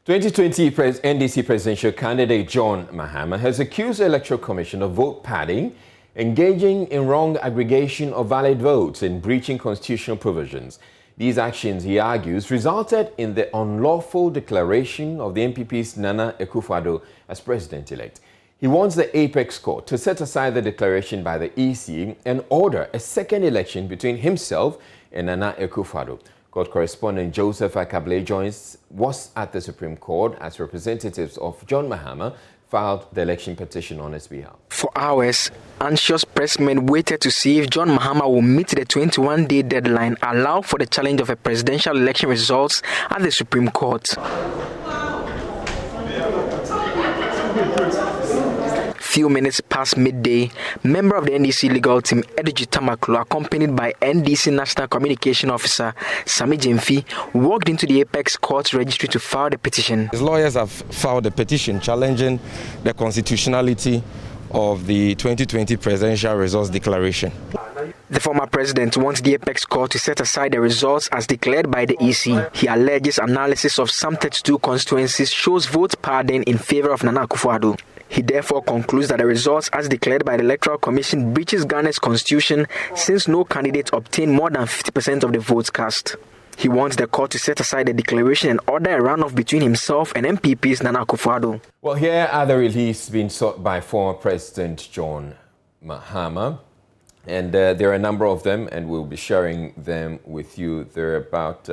2020 NDC presidential candidate John Mahama has accused the Electoral Commission of vote padding, engaging in wrong aggregation of valid votes and breaching constitutional provisions. These actions, he argues, resulted in the unlawful declaration of the NPP's Nana Akufo-Addo as president-elect. He wants the Apex Court to set aside the declaration by the EC and order a second election between himself and Nana Akufo-Addo. Court correspondent Joseph Akable was at the Supreme Court as representatives of John Mahama filed the election petition on his behalf. For hours, anxious pressmen waited to see if John Mahama will meet the 21-day deadline allowed for the challenge of a presidential election results at the Supreme Court. Few minutes past midday, member of the NDC legal team Edji Tamaklo, accompanied by NDC National Communication Officer Sami Jemfi, walked into the Apex Court registry to file the petition. His lawyers have filed a petition challenging the constitutionality of the 2020 presidential results declaration. The former president wants the Apex Court to set aside the results as declared by the EC. He alleges analysis of some 32 constituencies shows vote padding in favor of Nana Akufo-Addo. He therefore concludes that the results as declared by the Electoral Commission breaches Ghana's constitution since no candidate obtained more than 50% of the votes cast. He wants the court to set aside the declaration and order a runoff between himself and MPP's Nana Akufo-Addo. Well, here are the reliefs being sought by former President John Mahama. And there are a number of them, and we'll be sharing them with you. There are about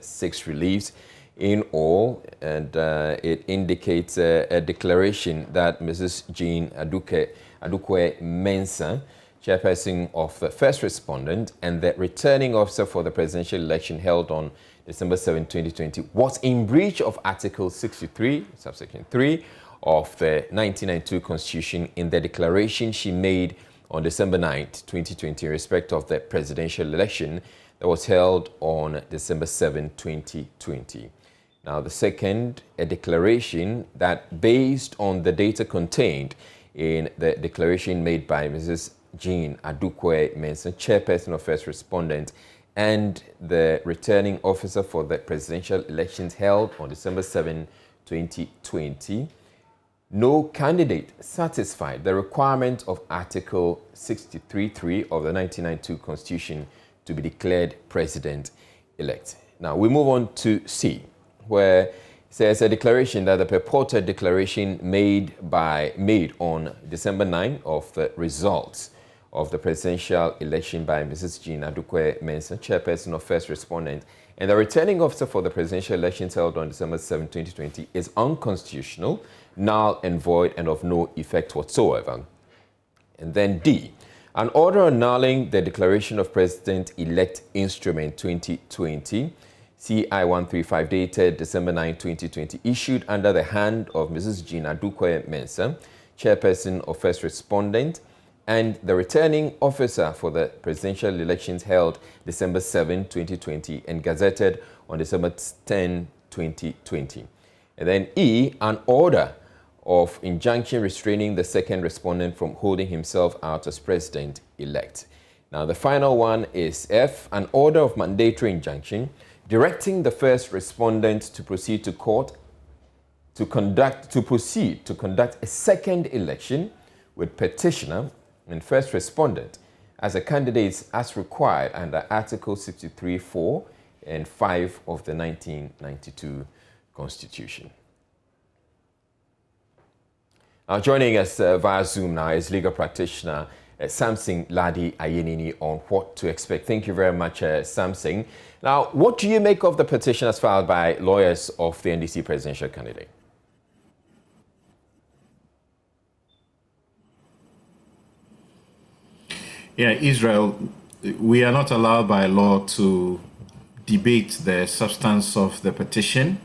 6 reliefs in all, and it indicates a declaration that Mrs. Jean Adukwe-Mensah, chairperson of the first respondent and the returning officer for the presidential election held on December 7, 2020, was in breach of Article 63, subsection 3 of the 1992 Constitution in the declaration she made on December 9, 2020, in respect of the presidential election that was held on December 7, 2020. Now, the second, a declaration that, based on the data contained in the declaration made by Mrs. Jean Adukwe-Mensah, chairperson of first respondent, and the returning officer for the presidential elections held on December 7, 2020, no candidate satisfied the requirement of Article 63.3 of the 1992 Constitution to be declared president-elect. Now, we move on to C, where it says a declaration that the purported declaration made on December 9 of the results of the presidential election by Mrs. Jean Adukwe-Mensah, chairperson of first respondent, and the returning officer for the presidential elections held on December 7, 2020 is unconstitutional, null and void, and of no effect whatsoever. And then D, an order annulling the declaration of President-elect Instrument 2020, CI 135, dated December 9, 2020, issued under the hand of Mrs. Jean Adukwe-Mensah, chairperson of first respondent, and the returning officer for the presidential elections held December 7, 2020, and gazetted on December 10, 2020. And then E, an order of injunction restraining the second respondent from holding himself out as president-elect. Now, the final one is F, an order of mandatory injunction directing the first respondent to proceed to court to conduct a second election with petitioner and first respondent as a candidate as required under Article 63(4) and 5 of the 1992 Constitution. Now, joining us via Zoom now is legal practitioner Samson Ladi Ayenini on what to expect. Thank you very much, Samson. Now, what do you make of the petition as filed by lawyers of the NDC presidential candidate? Yeah, Israel, we are not allowed by law to debate the substance of the petition,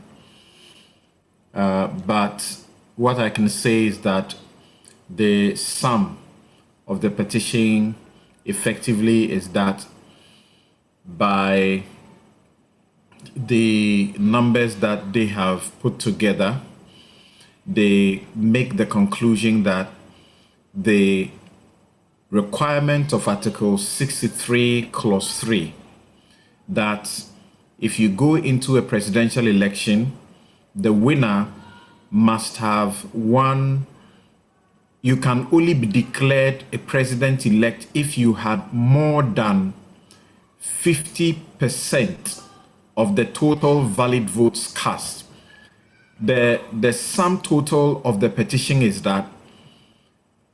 but what I can say is that the sum of the petition effectively is that by the numbers that they have put together, they make the conclusion that the requirement of Article 63, Clause 3, that if you go into a presidential election the winner must have won. You can only be declared a president-elect if you had more than 50% of the total valid votes cast. The sum total of the petition is that,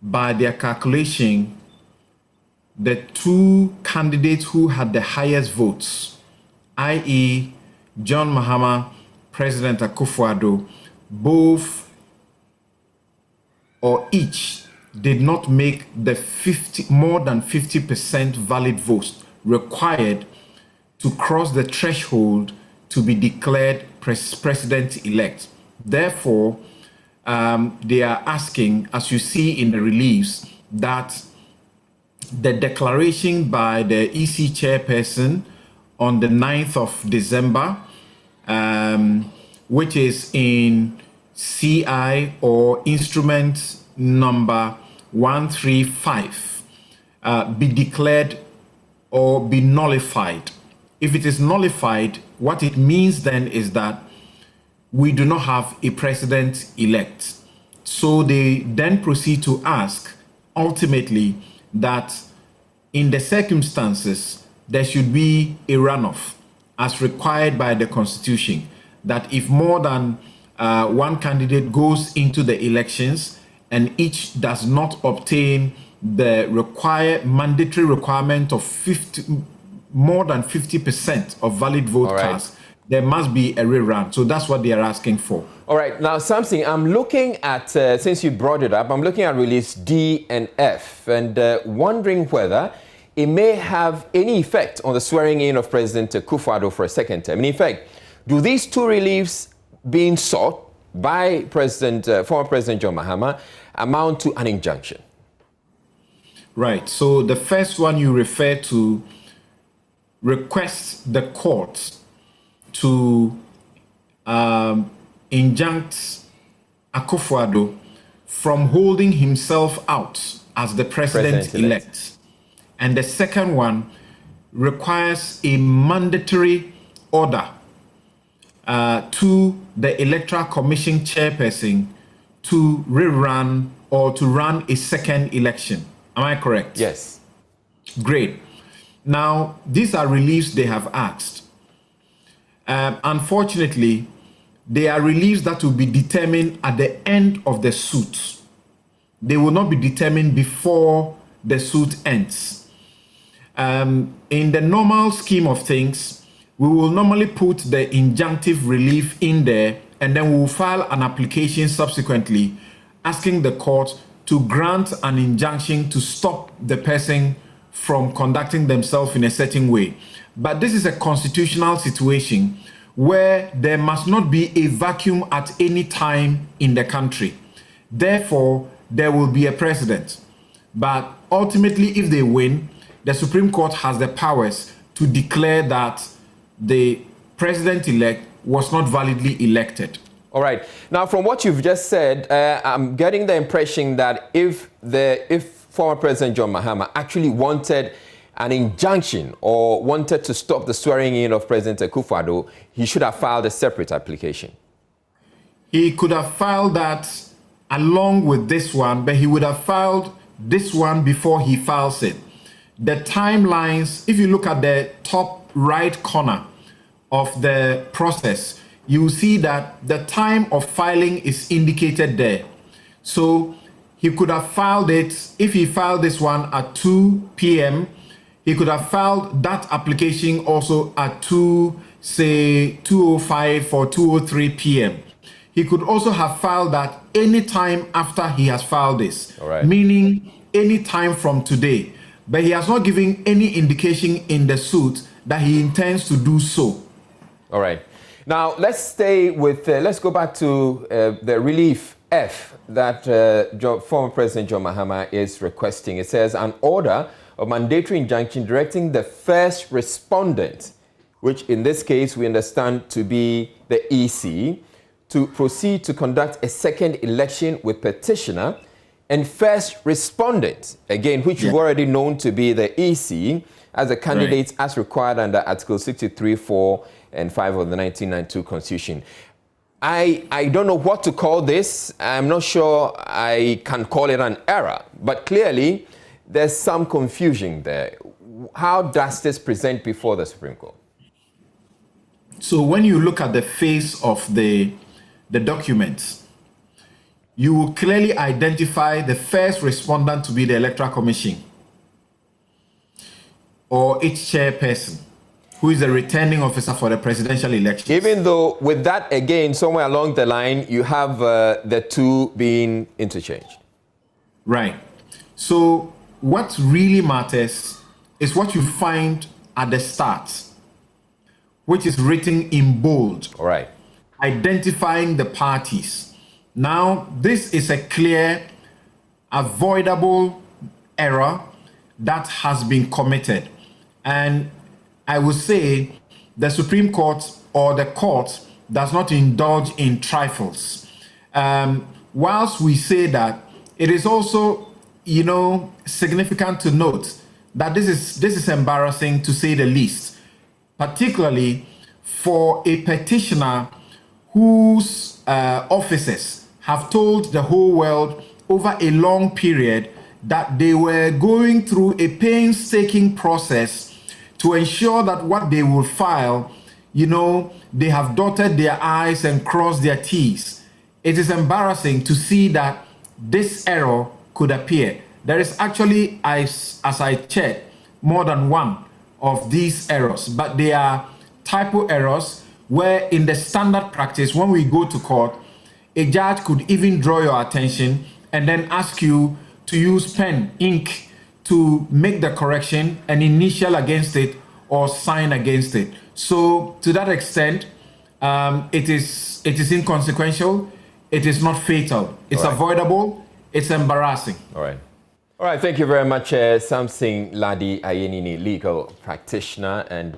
by their calculation, the two candidates who had the highest votes, i.e. John Mahama, President Akufo-Addo, both or each did not make the more than 50% valid votes required to cross the threshold to be declared president-elect. Therefore, they are asking, as you see in the reliefs, that the declaration by the EC chairperson on the 9th of December, which is in CI or instrument number 135, be declared or be nullified. If it is nullified, what it means then is that we do not have a president-elect. So they then proceed to ask, ultimately, that in the circumstances, there should be a runoff as required by the Constitution, that if more than one candidate goes into the elections and each does not obtain the mandatory requirement of more than 50% of valid vote cast, there must be a rerun. So that's what they are asking for. All right. Now, something I'm looking at, since you brought it up, I'm looking at release D and F and wondering whether it may have any effect on the swearing in of President Akufo-Addo for a second term. In effect, do these two reliefs being sought by former President John Mahama amount to an injunction? Right. So the first one you refer to requests the court to injunct Akufo-Addo from holding himself out as the president-elect. And the second one requires a mandatory order to the Electoral Commission chairperson to rerun or to run a second election. Am I correct? Yes. Great. Now, these are reliefs they have asked. Unfortunately, they are reliefs that will be determined at the end of the suit. They will not be determined before the suit ends. In the normal scheme of things, we will normally put the injunctive relief in there, and then we will file an application subsequently asking the court to grant an injunction to stop the person from conducting themselves in a certain way. But this is a constitutional situation where there must not be a vacuum at any time in the country. Therefore, there will be a precedent. But ultimately, if they win, the Supreme Court has the powers to declare that the president-elect was not validly elected. All right. Now, from what you've just said, I'm getting the impression that if former President John Mahama actually wanted an injunction or wanted to stop the swearing in of President Akufo-Addo, he should have filed a separate application. He could have filed that along with this one, but he would have filed this one before he files it. The timelines, if you look at the top right corner of the process, you will see that the time of filing is indicated there. So he could have filed it, if he filed this one at 2 p.m., he could have filed that application also at 2:05 or 2:03 p.m. He could also have filed that any time after he has filed this, meaning any time from today. But he has not given any indication in the suit that he intends to do so. All right. Now, let's stay with, let's go back to the relief F that former President John Mahama is requesting. It says an order of mandatory injunction directing the first respondent, which in this case we understand to be the EC, to proceed to conduct a second election with petitioner and first respondent, again, which you've already known to be the EC, as the candidates as required under Article 63, 4, and 5 of the 1992 Constitution. I don't know what to call this. I'm not sure I can call it an error, but clearly there's some confusion there. How does this present before the Supreme Court? So when you look at the face of the documents, you will clearly identify the first respondent to be the Electoral Commission or its chairperson, who is the returning officer for the presidential election. Even though with that, again, somewhere along the line, you have the two being interchanged. Right. So what really matters is what you find at the start, which is written in bold. All right. Identifying the parties. Now, this is a clear, avoidable error that has been committed. And I would say the Supreme Court or the court does not indulge in trifles. Whilst we say that, it is also, significant to note that this is embarrassing, to say the least, particularly for a petitioner whose officers have told the whole world over a long period that they were going through a painstaking process to ensure that what they will file, they have dotted their I's and crossed their T's. It is embarrassing to see that this error could appear. There is actually, as I checked, more than one of these errors, but they are typo errors where in the standard practice, when we go to court, a judge could even draw your attention and then ask you to use pen, ink, to make the correction and initial against it or sign against it. So to that extent, it is inconsequential. It is not fatal. It's avoidable. It's embarrassing. All right. All right. Thank you very much, Samson Ladi Ayenini, legal practitioner and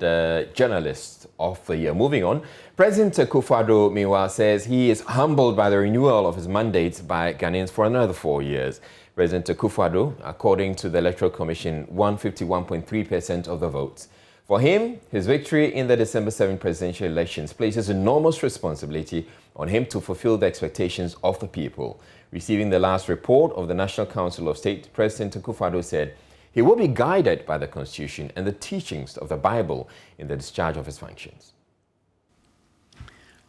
journalist of the year. Moving on, President Akufo-Addo, meanwhile, says he is humbled by the renewal of his mandate by Ghanaians for another 4 years. President Akufo-Addo, according to the Electoral Commission, won 51.3% of the votes. For him, his victory in the December 7 presidential elections places enormous responsibility on him to fulfill the expectations of the people. Receiving the last report of the National Council of State, President Akufo-Addo said he will be guided by the Constitution and the teachings of the Bible in the discharge of his functions.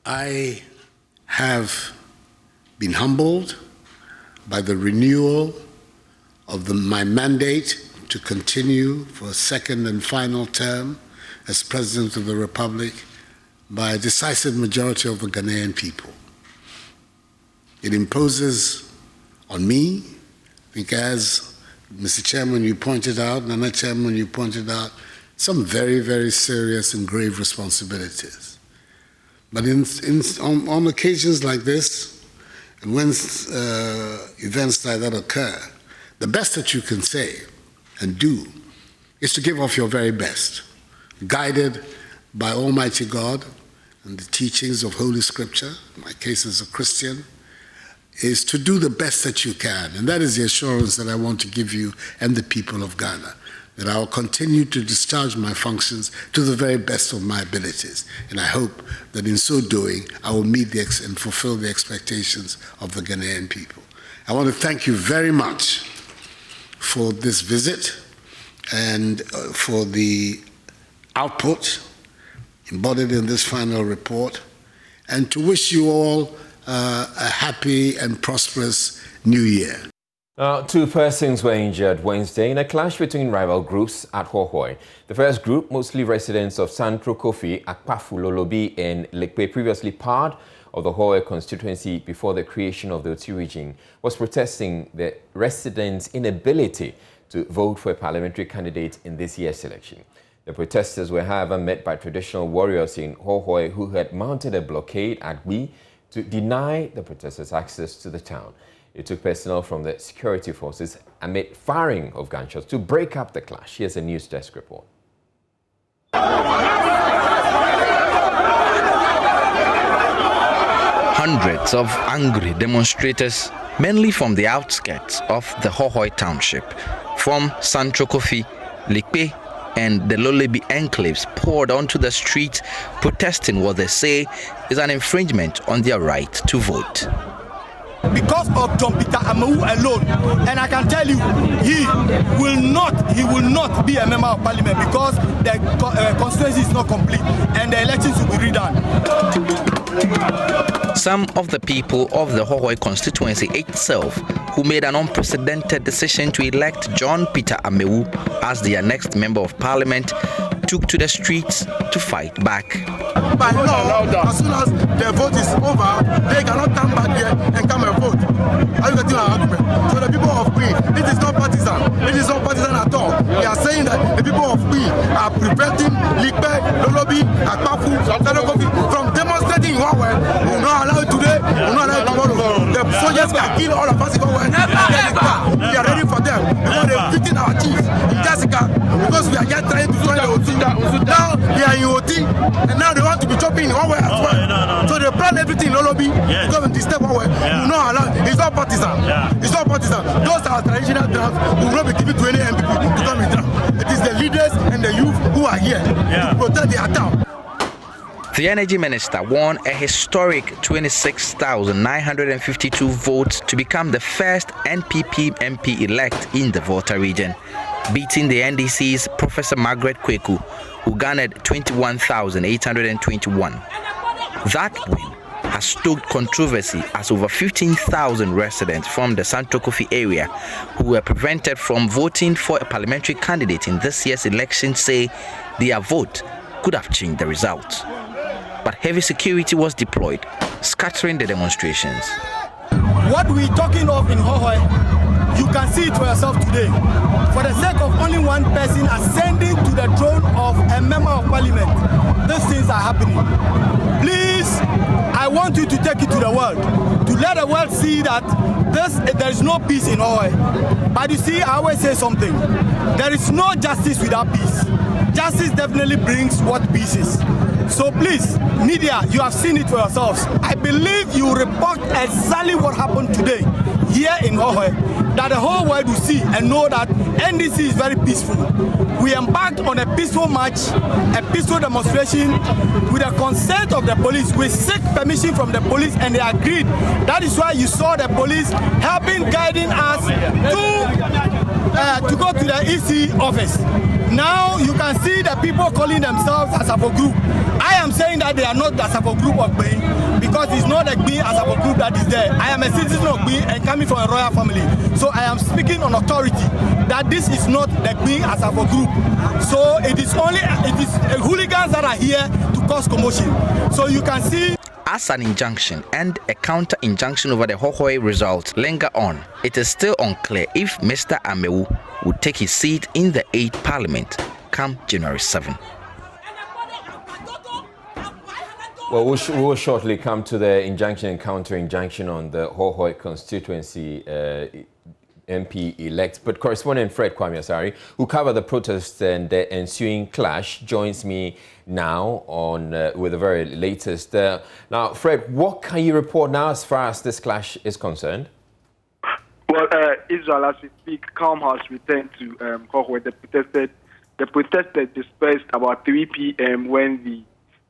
I have been humbled by the renewal of my mandate to continue for a second and final term as President of the Republic by a decisive majority of the Ghanaian people. It imposes on me, I think as Mr. Chairman you pointed out, Nana Chairman you pointed out, some very, very serious and grave responsibilities. But on occasions like this, and when events like that occur, the best that you can say and do is to give off your very best, guided by Almighty God and the teachings of Holy Scripture, in my case as a Christian, is to do the best that you can. And that is the assurance that I want to give you and the people of Ghana, that I will continue to discharge my functions to the very best of my abilities. And I hope that in so doing, I will meet and fulfill the expectations of the Ghanaian people. I want to thank you very much for this visit and for the output embodied in this final report, and to wish you all a happy and prosperous New Year. 2 persons were injured Wednesday in a clash between rival groups at Hohoi. The first group, mostly residents of Santro Kofi, Akpafu, Lolobi and Lekpe, previously part of the Hohoi constituency before the creation of the Oti region, was protesting the residents' inability to vote for a parliamentary candidate in this year's election. The protesters were, however, met by traditional warriors in Hohoi who had mounted a blockade at Gwi to deny the protesters access to the town. It took personnel from the security forces amid firing of gunshots to break up the clash. Here's a news desk report. Hundreds of angry demonstrators, mainly from the outskirts of the Hohoi township, from Santro Kofi, Lekpe, and the Lolobi enclaves poured onto the street protesting what they say is an infringement on their right to vote. Because of John Peter Amewu alone, and I can tell you, he will not be a member of parliament because the constituency is not complete and the elections will be redone. Some of the people of the Hohoe constituency itself, who made an unprecedented decision to elect John Peter Amewu as their next member of parliament, took to the streets to fight back. By law, as soon as the vote is over, they cannot come back here and come and vote. Are you getting our argument? So the people of Queen, it is not partisan. It is not partisan at all. We are saying that the people of Queen are preventing Likpe, Lolobi, Akpafu, Sanokofi from demonstrating in one way. We will not allow it today, we will not allow it tomorrow. The soldiers can kill all of us in one way. We are ready for them because they are beating our chiefs in Jessica because we are just trying to join the OT. Now they are in OT and now they want to be chopping in one way as well. So they plan everything in Lolobi to come and disturb one way. We will not allow it. It's not partisan. It's not partisan. Those are traditional drafts. We will not be given to any MPP to come and draft. It is the leaders and the youth who are here to protect their town. The Energy Minister won a historic 26,952 votes to become the first NPP MP elect in the Volta region, beating the NDC's Professor Margaret Kweku, who garnered 21,821. That win has stoked controversy as over 15,000 residents from the Santokofi area who were prevented from voting for a parliamentary candidate in this year's election say their vote could have changed the result. But heavy security was deployed, scattering the demonstrations. What we're talking of in Hohoe, you can see it for yourself today. For the sake of only one person ascending to the throne of a member of parliament, these things are happening. Please, I want you to take it to the world, to let the world see that there is no peace in Hohoe. But you see, I always say something. There is no justice without peace. Justice definitely brings what peace is. So please, media, you have seen it for yourselves. I believe you report exactly what happened today here in Hohoe, that the whole world will see and know that NDC is very peaceful. We embarked on a peaceful march, a peaceful demonstration with the consent of the police. We seek permission from the police and they agreed. That is why you saw the police helping, guiding us to go to the EC office. Now you can see the people calling themselves Asafo Group. I am saying that they are not the Asafo Group of Benin because it's not the Benin Asafo Group that is there. I am a citizen of Benin and coming from a royal family. So I am speaking on authority that this is not the Benin Asafo Group. So it is hooligans that are here to cause commotion. So you can see. As an injunction and a counter-injunction over the Hohoe results linger on, it is still unclear if Mr. Amewu would take his seat in the 8th Parliament come January 7. Well, we will shortly come to the injunction and counter-injunction on the Hohoe constituency MP elect. But correspondent Fred Kwame Asari, who covered the protests and the ensuing clash, joins me now on with the very latest. Now, Fred, what can you report now as far as this clash is concerned? Well, Israel, as we speak, calm has returned to Hohoe. The protesters dispersed about 3 p.m. when they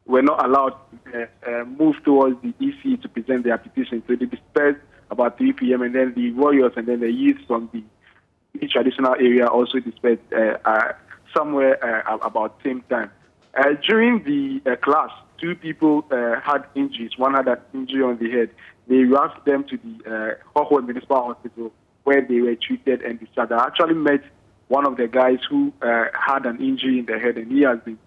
were not allowed to move towards the EC to present their petition. So they dispersed about 3 p.m. and then the warriors and then the youth from the traditional area also dispersed somewhere about the same time. During the clash, 2 people had injuries. One had an injury on the head. They rushed them to the Hohoe Municipal Hospital where they were treated and discharged. I actually met one of the guys who had an injury in the head and he has been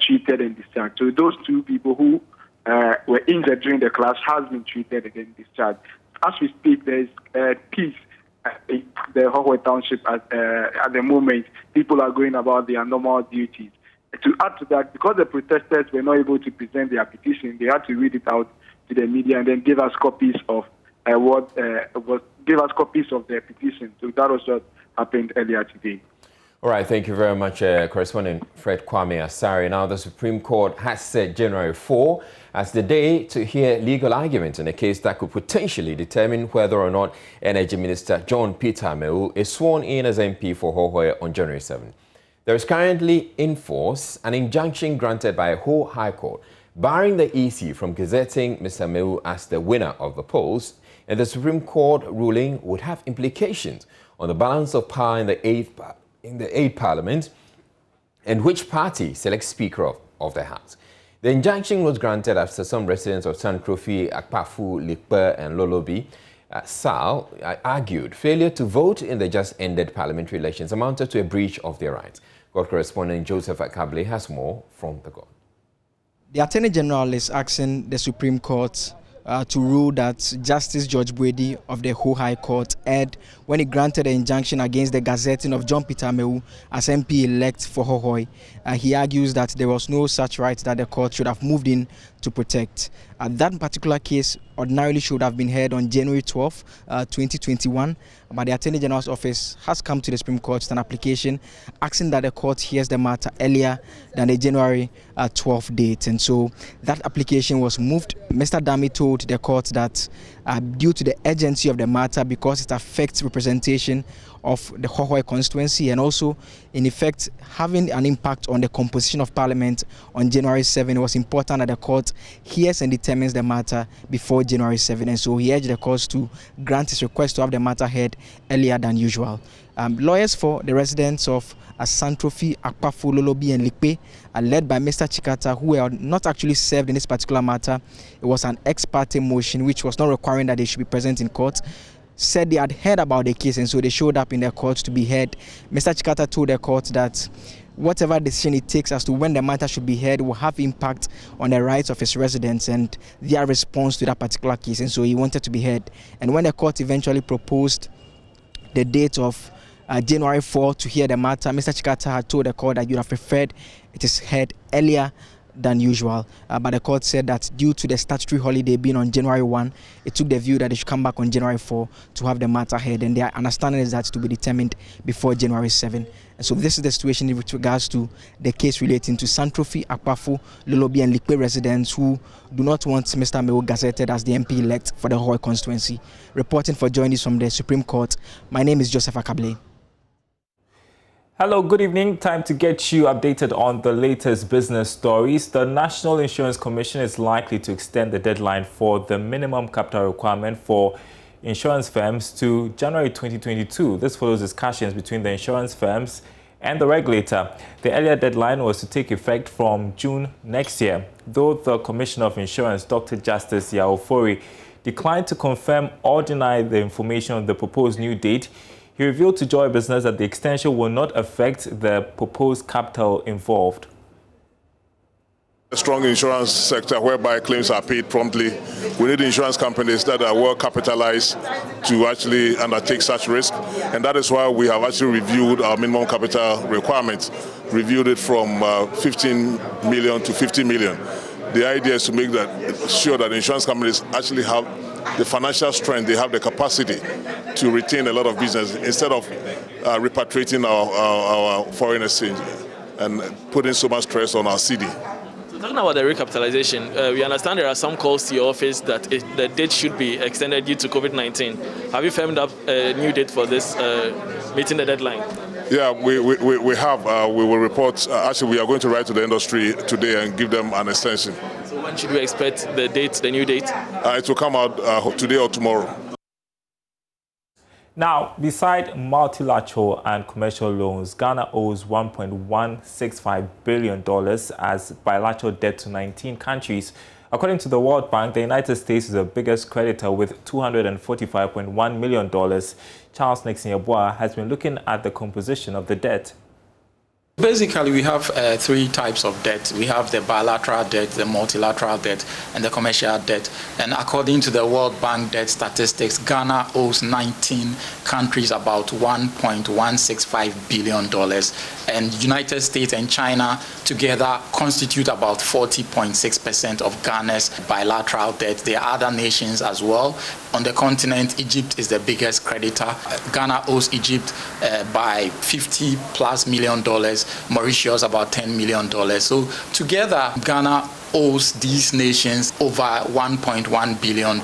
treated and discharged. So those 2 people who were injured during the clash has been treated and then discharged. As we speak, there is peace in the Hohoe Township at the moment. People are going about their normal duties. To add to that, because the protesters were not able to present their petition, they had to read it out to the media and then give us copies of copies of their petition. So that was what happened earlier today. All right, thank you very much, correspondent Fred Kwame Asari. Now, the Supreme Court has set January 4 as the day to hear legal arguments in a case that could potentially determine whether or not Energy Minister John Peter Amewu is sworn in as MP for Hohoe on January 7. There is currently in force an injunction granted by a whole High Court barring the EC from gazetting Mr. Mewu as the winner of the polls, and the Supreme Court ruling would have implications on the balance of power in the 8th Parliament and which party selects Speaker of the House. The injunction was granted after some residents of Santrofi, Akpafu, Likpe and Lolobi, Sal argued failure to vote in the just-ended parliamentary elections amounted to a breach of their rights. Court correspondent Joseph Akable has more from the court. The Attorney General is asking the Supreme Court to rule that Justice George Buedi of the Ho High Court erred when he granted an injunction against the gazetting of John Peter Mewu as MP-elect for Hohoi. He argues that there was no such right that the court should have moved in to protect. That particular case ordinarily should have been heard on January 12, 2021, but the Attorney General's office has come to the Supreme Court with an application asking that the court hears the matter earlier than the January 12 date. And so that application was moved. Mr. Dami told the court that due to the urgency of the matter, because it affects representation of the Hohoi constituency and also in effect having an impact on the composition of Parliament on January 7, it was important that the court hears and determines the matter before January 7. And so he urged the court to grant his request to have the matter heard earlier than usual. Lawyers for the residents of Santrofi, Akpafu, Lolobi and Likpe are led by Mr. Chikata, who were not actually served in this particular matter. It was an ex parte motion which was not requiring that they should be present in court. Said they had heard about the case and so they showed up in the court to be heard. Mr. Chikata told the court that whatever decision it takes as to when the matter should be heard will have impact on the rights of his residents and their response to that particular case, and so he wanted to be heard. And when the court eventually proposed the date of January 4 to hear the matter, Mr. Chikata had told the court that you have preferred it is heard earlier than usual, but the court said that due to the statutory holiday being on January 1, it took the view that they should come back on January 4 to have the matter heard, and their understanding is that to be determined before January 7. And so this is the situation with regards to the case relating to Santrofi, Akpafu, Lolobi and Likpe residents who do not want Mr. Mewu gazetted as the MP-elect for the Hohoi constituency. Reporting for Joy News from the Supreme Court, my name is Joseph Akable. Hello, good evening. Time to get you updated on the latest business stories. The National Insurance Commission is likely to extend the deadline for the minimum capital requirement for insurance firms to January 2022. This follows discussions between the insurance firms and the regulator. The earlier deadline was to take effect from June next year, though the Commissioner of Insurance, Dr. Justice Yaofori, declined to confirm or deny the information on the proposed new date. He revealed to Joy Business that the extension will not affect the proposed capital involved. A strong insurance sector whereby claims are paid promptly. We need insurance companies that are well capitalized to actually undertake such risk. And that is why we have actually reviewed our minimum capital requirements, reviewed it from 15 million to 50 million. The idea is to make sure that insurance companies actually have the financial strength, they have the capacity to retain a lot of business instead of repatriating our foreign exchange and putting so much stress on our CD. So talking about the recapitalization, we understand there are some calls to your office that the date should be extended due to COVID-19. Have you firmed up a new date for this, meeting the deadline? Yeah, we have. We will report. Actually, we are going to write to the industry today and give them an extension. So when should we expect the date, the new date? It will come out today or tomorrow. Now, beside multilateral and commercial loans, Ghana owes $1.165 billion as bilateral debt to 19 countries. According to the World Bank, the United States is the biggest creditor with $245.1 million. Charles Nixon Yeboah has been looking at the composition of the debt. Basically, we have three types of debt. We have the bilateral debt, the multilateral debt, and the commercial debt. And according to the World Bank debt statistics, Ghana owes 19 countries about $1.165 billion. And United States and China together constitute about 40.6% of Ghana's bilateral debt. There are other nations as well. On the continent, Egypt is the biggest creditor. Ghana owes Egypt by $50+ million. Mauritius about $10 million. So together, Ghana owes these nations over $1.1 billion.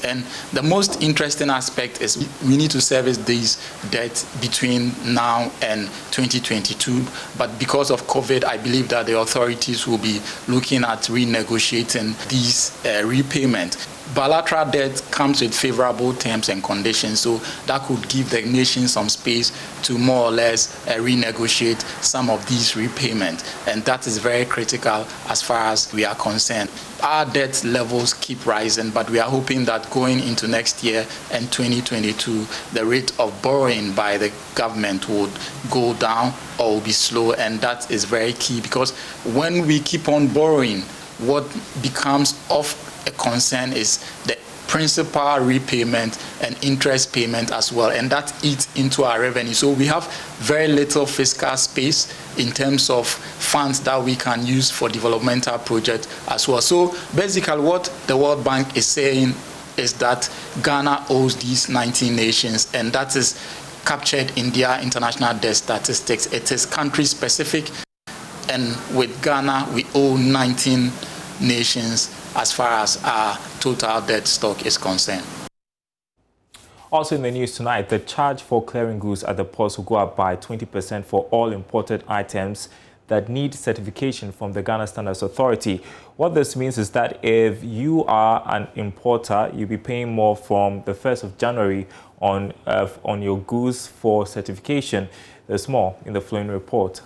And the most interesting aspect is we need to service these debts between now and 2022. But because of COVID, I believe that the authorities will be looking at renegotiating these repayments. Bilateral debt comes with favorable terms and conditions, so that could give the nation some space to more or less renegotiate some of these repayments, and that is very critical as far as we are concerned. Our debt levels keep rising, but we are hoping that going into next year and 2022, the rate of borrowing by the government would go down or will be slow, and that is very key, because when we keep on borrowing, what becomes of a concern is the principal repayment and interest payment as well, and that eats into our revenue. So we have very little fiscal space in terms of funds that we can use for developmental projects as well. So basically what the World Bank is saying is that Ghana owes these 19 nations, and that is captured in their international debt statistics. It is country specific, and with Ghana we owe 19 nations as far as our total debt stock is concerned. Also in the news tonight, the charge for clearing goods at the ports will go up by 20% for all imported items that need certification from the Ghana Standards Authority. What this means is that if you are an importer, you'll be paying more from the 1st of January on your goods for certification. There's more in the following report.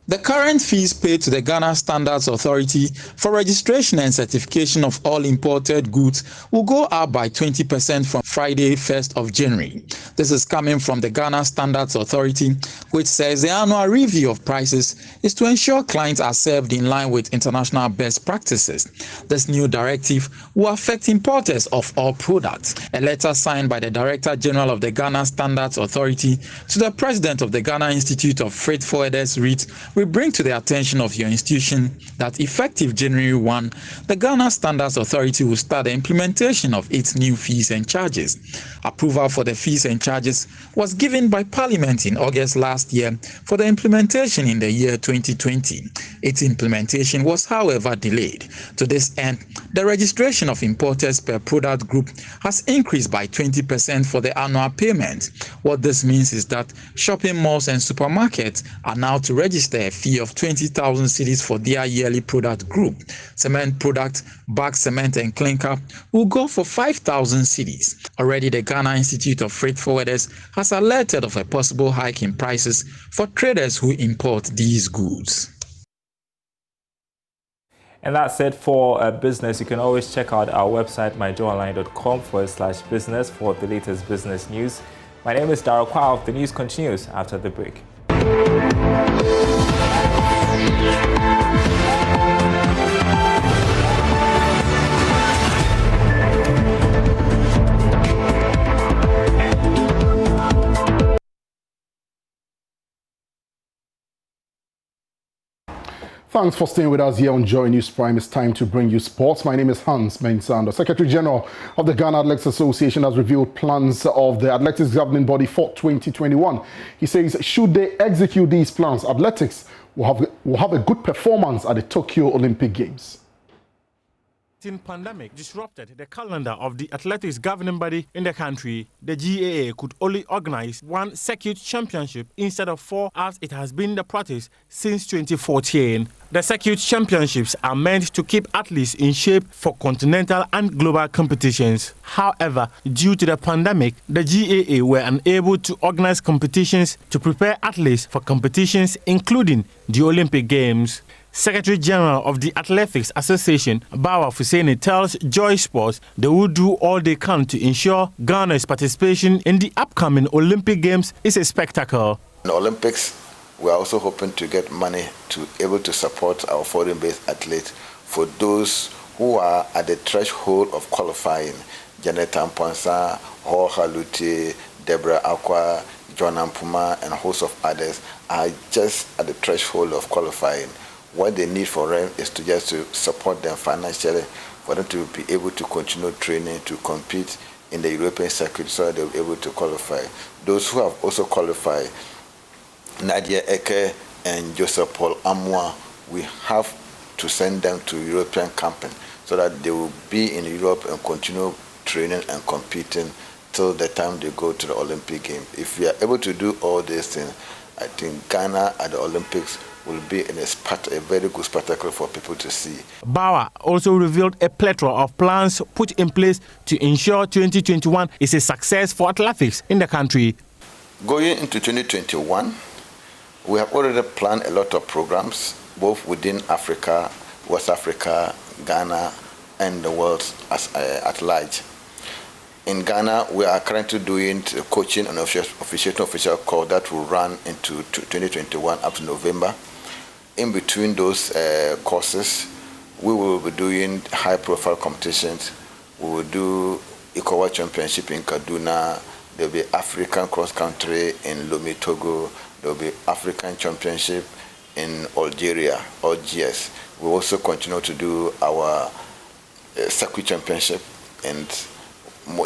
The current fees paid to the Ghana Standards Authority for registration and certification of all imported goods will go up by 20% from Friday, 1st of January. This is coming from the Ghana Standards Authority, which says the annual review of prices is to ensure clients are served in line with international best practices. This new directive will affect importers of all products. A letter signed by the Director General of the Ghana Standards Authority to the President of the Ghana Institute of Freight Forwarders reads, "We bring to the attention of your institution that effective January 1, the Ghana Standards Authority will start the implementation of its new fees and charges. Approval for the fees and charges was given by Parliament in August last year for the implementation in the year 2020. Its implementation was, however, delayed. To this end, the registration of importers per product group has increased by 20% for the annual payment. What this means is that shopping malls and supermarkets are now to register a fee of 20,000 cedis for their yearly product group. Cement products, bag cement and clinker will go for 5,000 cedis. Already the Ghana Institute of Freight Forwarders has alerted of a possible hike in prices for traders who import these goods. And that's it for business. You can always check out our website, myjoyonline.com/business for the latest business news. My name is Darryl Kwao. The news continues after the break. Thanks for staying with us here on Joy News Prime. It's time to bring you sports. My name is Hans Mensando. Secretary General of the Ghana Athletics Association has revealed plans of the athletics governing body for 2021. He says, should they execute these plans, athletics will have a good performance at the Tokyo Olympic Games. Pandemic disrupted the calendar of the athletics governing body in the country. The GAA could only organize one circuit championship instead of 4, as it has been the practice since 2014. The circuit championships are meant to keep athletes in shape for continental and global competitions. However, due to the pandemic, the GAA were unable to organize competitions to prepare athletes for competitions, including the Olympic Games. Secretary General of the Athletics Association, Bawa Fuseni, tells Joy Sports they will do all they can to ensure Ghana's participation in the upcoming Olympic Games is a spectacle. In the Olympics, we are also hoping to get money to able to support our foreign-based athletes for those who are at the threshold of qualifying. Janet Amponsa, Jorge Lute, Deborah Aqua, John Ampuma, and a host of others are just at the threshold of qualifying. What they need for them is to just to support them financially, for them to be able to continue training, to compete in the European circuit, so they'll be able to qualify. Those who have also qualified, Nadia Eke and Joseph Paul Amwa, we have to send them to European camping so that they will be in Europe and continue training and competing till the time they go to the Olympic Games. If we are able to do all these things, I think Ghana at the Olympics will be a very good spectacle for people to see. Bauer also revealed a plethora of plans put in place to ensure 2021 is a success for athletics in the country. Going into 2021, we have already planned a lot of programs, both within Africa, West Africa, Ghana, and the world at large. In Ghana, we are currently doing coaching and official call that will run into 2021 up to November. In between those courses, we will be doing high-profile competitions. We will do ECOWAS Championship in Kaduna. There will be African cross-country in Lomé, Togo. There will be African Championship in Algeria, Algiers. We also continue to do our circuit championship, and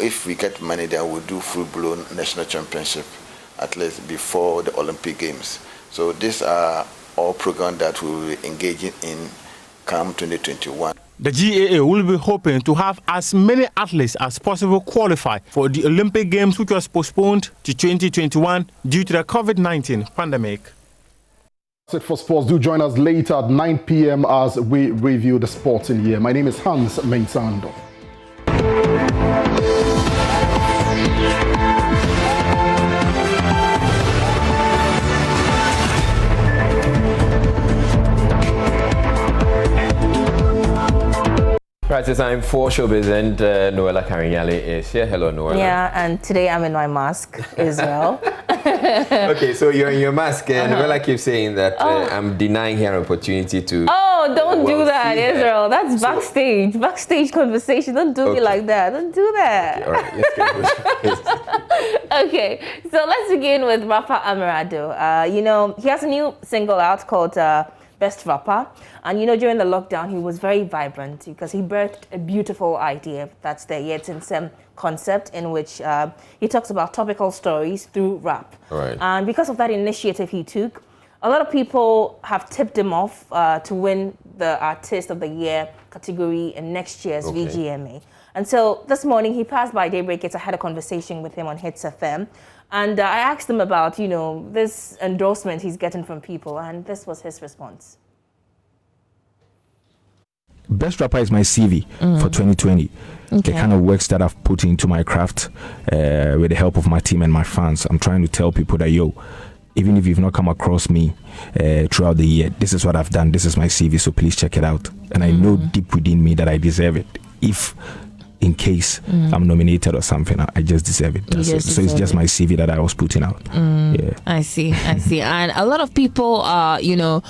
if we get money, then we'll do full-blown national championship at least before the Olympic Games. So these are all programs that we will be engaging in come 2021. The GAA will be hoping to have as many athletes as possible qualify for the Olympic Games, which was postponed to 2021 due to the COVID-19 pandemic. That's it for sports. Do join us later at 9 p.m. as we review the sports in here. My name is Hans Mensando. Right, it's time for showbiz, and Noella Karinyale is here. Hello, Noella. Yeah, and today I'm in my mask as well. Okay, so you're in your mask, and Noella keeps saying that I'm denying her an opportunity to... Oh, don't do that, Israel. That's backstage. Backstage conversation. Don't do me like that. Don't do that. Okay, all right, let's get Okay, so let's begin with rapper Amerado. You know, he has a new single out called Best Rapper. And you know, during the lockdown, he was very vibrant because he birthed a beautiful idea. That's the Yet in Sem concept, in which he talks about topical stories through rap. Right. And because of that initiative he took, a lot of people have tipped him off to win the Artist of the Year category in next year's VGMA. And so this morning he passed by Daybreak. I had a conversation with him on Hits FM. And I asked him about, you know, this endorsement he's getting from people. And this was his response. Best Rapper is my CV for 2020. The kind of works that I've put into my craft with the help of my team and my fans. I'm trying to tell people that, yo, even if you've not come across me throughout the year, this is what I've done. This is my CV, so please check it out. And I know deep within me that I deserve it. If in case I'm nominated or something, I just deserve it. That's it. So it's just my CV that I was putting out. Yeah. I see. And a lot of people are, you know,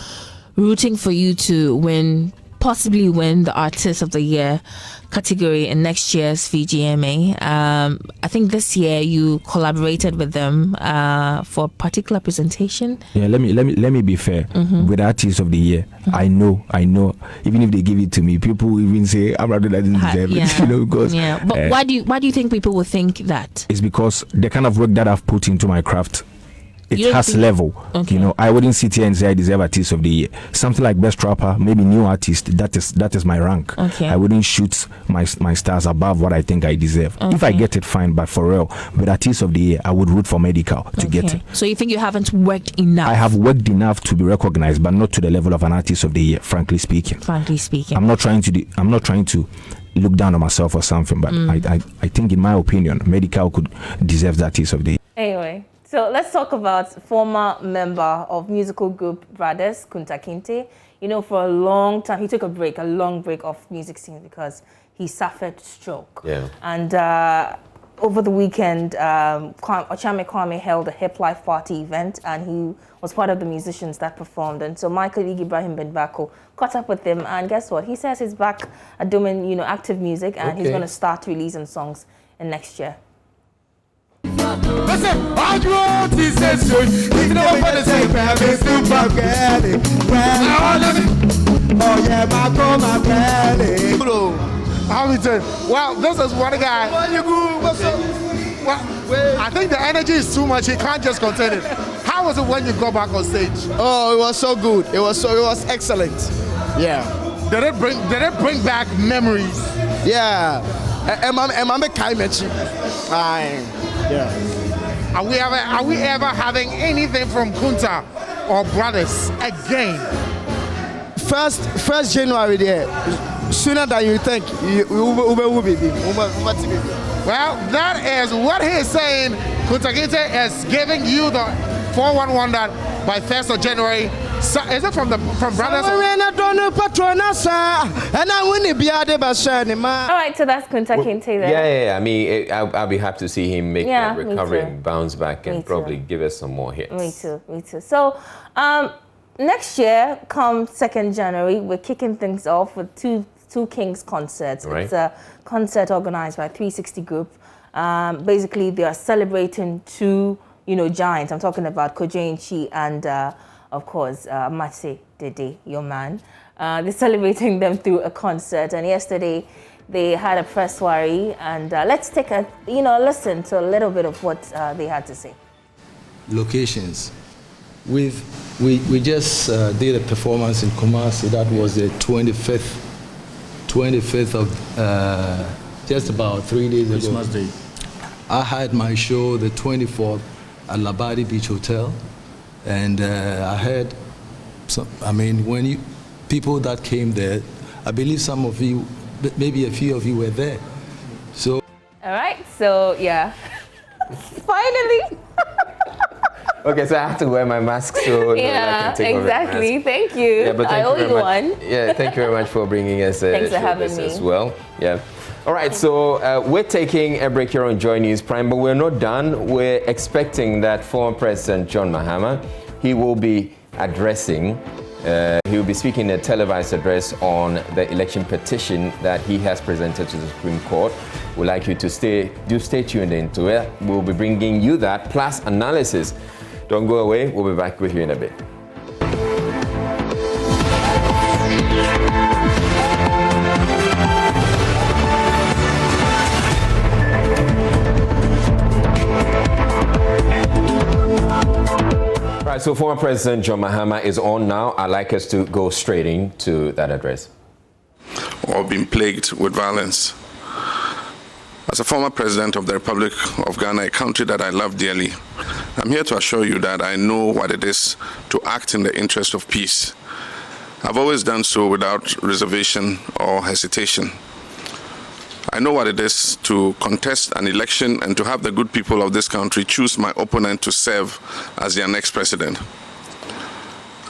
rooting for you to possibly win the Artist of the Year category in next year's VGMA. I think this year you collaborated with them for a particular presentation. Yeah, let me be fair. With Artist of the Year, I know. Even if they give it to me, people will even say I'm rather doesn't deserve it. You know, because But why do you think people will think that? It's because the kind of work that I've put into my craft, it has level. You know, I wouldn't sit here and say I deserve Artist of the Year. Something like Best Rapper, maybe New Artist, that is my rank. I wouldn't shoot my stars above what I think I deserve. If I get it, fine, but for real, with Artist of the Year, I would root for Medical to get it. So you think you haven't worked enough? I have worked enough to be recognized, but not to the level of an Artist of the Year, frankly speaking. I'm not trying to look down on myself or something, but I think, in my opinion, Medical could deserve that Artist of the Year. Anyway. So let's talk about former member of musical group Brothers, Kunta Kinte. You know, for a long time, he took a long break off music scene because he suffered stroke. Yeah. And over the weekend, Ochame Kwame held a Hip Life Party event, and he was part of the musicians that performed. And so Michael Ig Ibrahim Ben Bako caught up with him, and guess what? He says he's back at doing, you know, active music, and he's going to start releasing songs in next year. Listen, I want to say so. If you never want to say, baby, super girl. Oh, yeah, my girl. Hamilton, well, this is one guy. What's up? Well, I think the energy is too much. He can't just contain it. How was it when you got back on stage? Oh, it was so good. It was excellent. Yeah. Did it bring back memories? Yeah. Yeah. Are we ever having anything from Kunta or brothers again? First January there. Sooner than you think. Well, that is what he is saying. Kunta Kinte is giving you the 411 that by 1st of January. So is it from brothers? All right, so that's Kunta Kinte there. Yeah. I mean, I'll be happy to see him make that recovery and bounce back and probably give us some more hits. Me too. So, next year, come 2nd January, we're kicking things off with two Kings concerts. Right. It's a concert organized by 360 Group. Basically, they are celebrating two, giants. I'm talking about Kojo Chi and, of course, Matse Dede, your man. They're celebrating them through a concert. And yesterday, they had a press soiree. And let's take a, listen to a little bit of what they had to say. Locations. We just did a performance in Kumasi. That was the 25th of just about 3 days ago. Christmas Day. I had my show the 24th at Labadi Beach Hotel, and I had people that came there, I believe some of you, maybe a few of you were there. So. All right. So yeah, finally. Okay, so I have to wear my mask so I can take exactly. Off my mask. Thank you. Yeah, but I owe you one. Yeah, thank you very much for bringing us Thanks for having me as well. Yeah. All right, so we're taking a break here on Joy News Prime, but we're not done. We're expecting that former President John Mahama, he will be addressing, he will be speaking a televised address on the election petition that he has presented to the Supreme Court. We'd like you to stay tuned into it. We'll be bringing you that, plus analysis. Don't go away. We'll be back with you in a bit. Right, so former President John Mahama is on now. I'd like us to go straight into that address. Or been plagued with violence. As a former president of the Republic of Ghana, a country that I love dearly, I'm here to assure you that I know what it is to act in the interest of peace. I've always done so without reservation or hesitation. I know what it is to contest an election and to have the good people of this country choose my opponent to serve as their next president.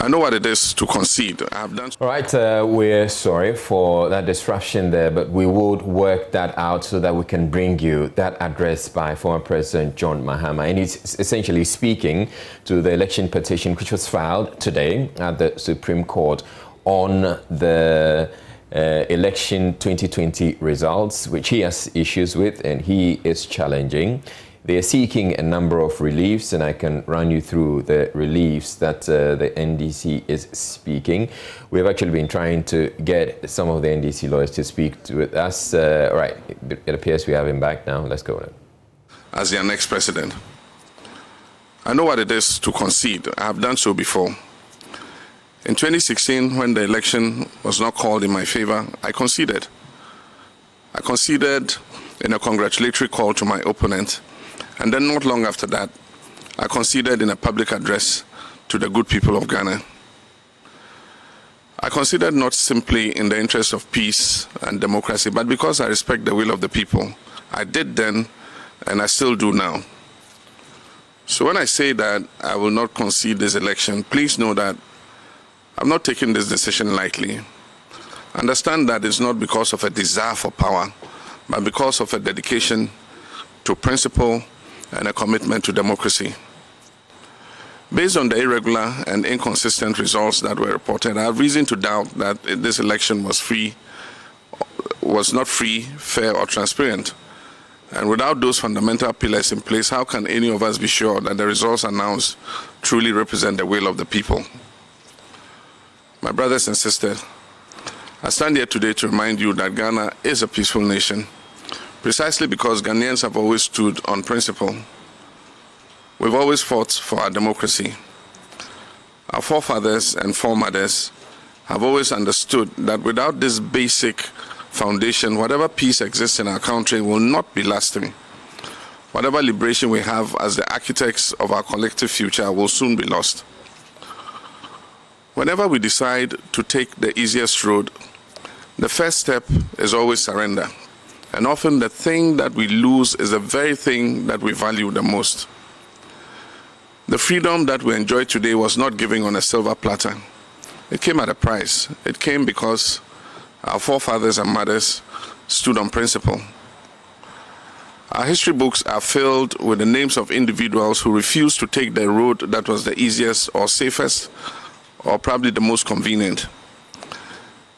I know what it is to concede. I have done. All right, we're sorry for that disruption there, but we would work that out so that we can bring you that address by former President John Mahama. And he's essentially speaking to the election petition which was filed today at the Supreme Court on the election 2020 results, which he has issues with and he is challenging. They are seeking a number of reliefs, and I can run you through the reliefs that the NDC is speaking. We've actually been trying to get some of the NDC lawyers to speak with us. All right, it appears we have him back now. Let's go. As their next president. I know what it is to concede. I have done so before. In 2016, when the election was not called in my favor, I conceded. I conceded in a congratulatory call to my opponent. And then not long after that, I conceded in a public address to the good people of Ghana. I conceded not simply in the interest of peace and democracy, but because I respect the will of the people. I did then, and I still do now. So when I say that I will not concede this election, please know that I'm not taking this decision lightly. Understand that it's not because of a desire for power, but because of a dedication to principle and a commitment to democracy. Based on the irregular and inconsistent results that were reported, I have reason to doubt that this election was not free, fair, or transparent. And without those fundamental pillars in place, how can any of us be sure that the results announced truly represent the will of the people? My brothers and sisters, I stand here today to remind you that Ghana is a peaceful nation, precisely because Ghanaians have always stood on principle. We've always fought for our democracy. Our forefathers and foremothers have always understood that without this basic foundation, whatever peace exists in our country will not be lasting. Whatever liberation we have as the architects of our collective future will soon be lost. Whenever we decide to take the easiest road, the first step is always surrender. And often the thing that we lose is the very thing that we value the most. The freedom that we enjoy today was not given on a silver platter. It came at a price. It came because our forefathers and mothers stood on principle. Our history books are filled with the names of individuals who refused to take the road that was the easiest or safest or probably the most convenient.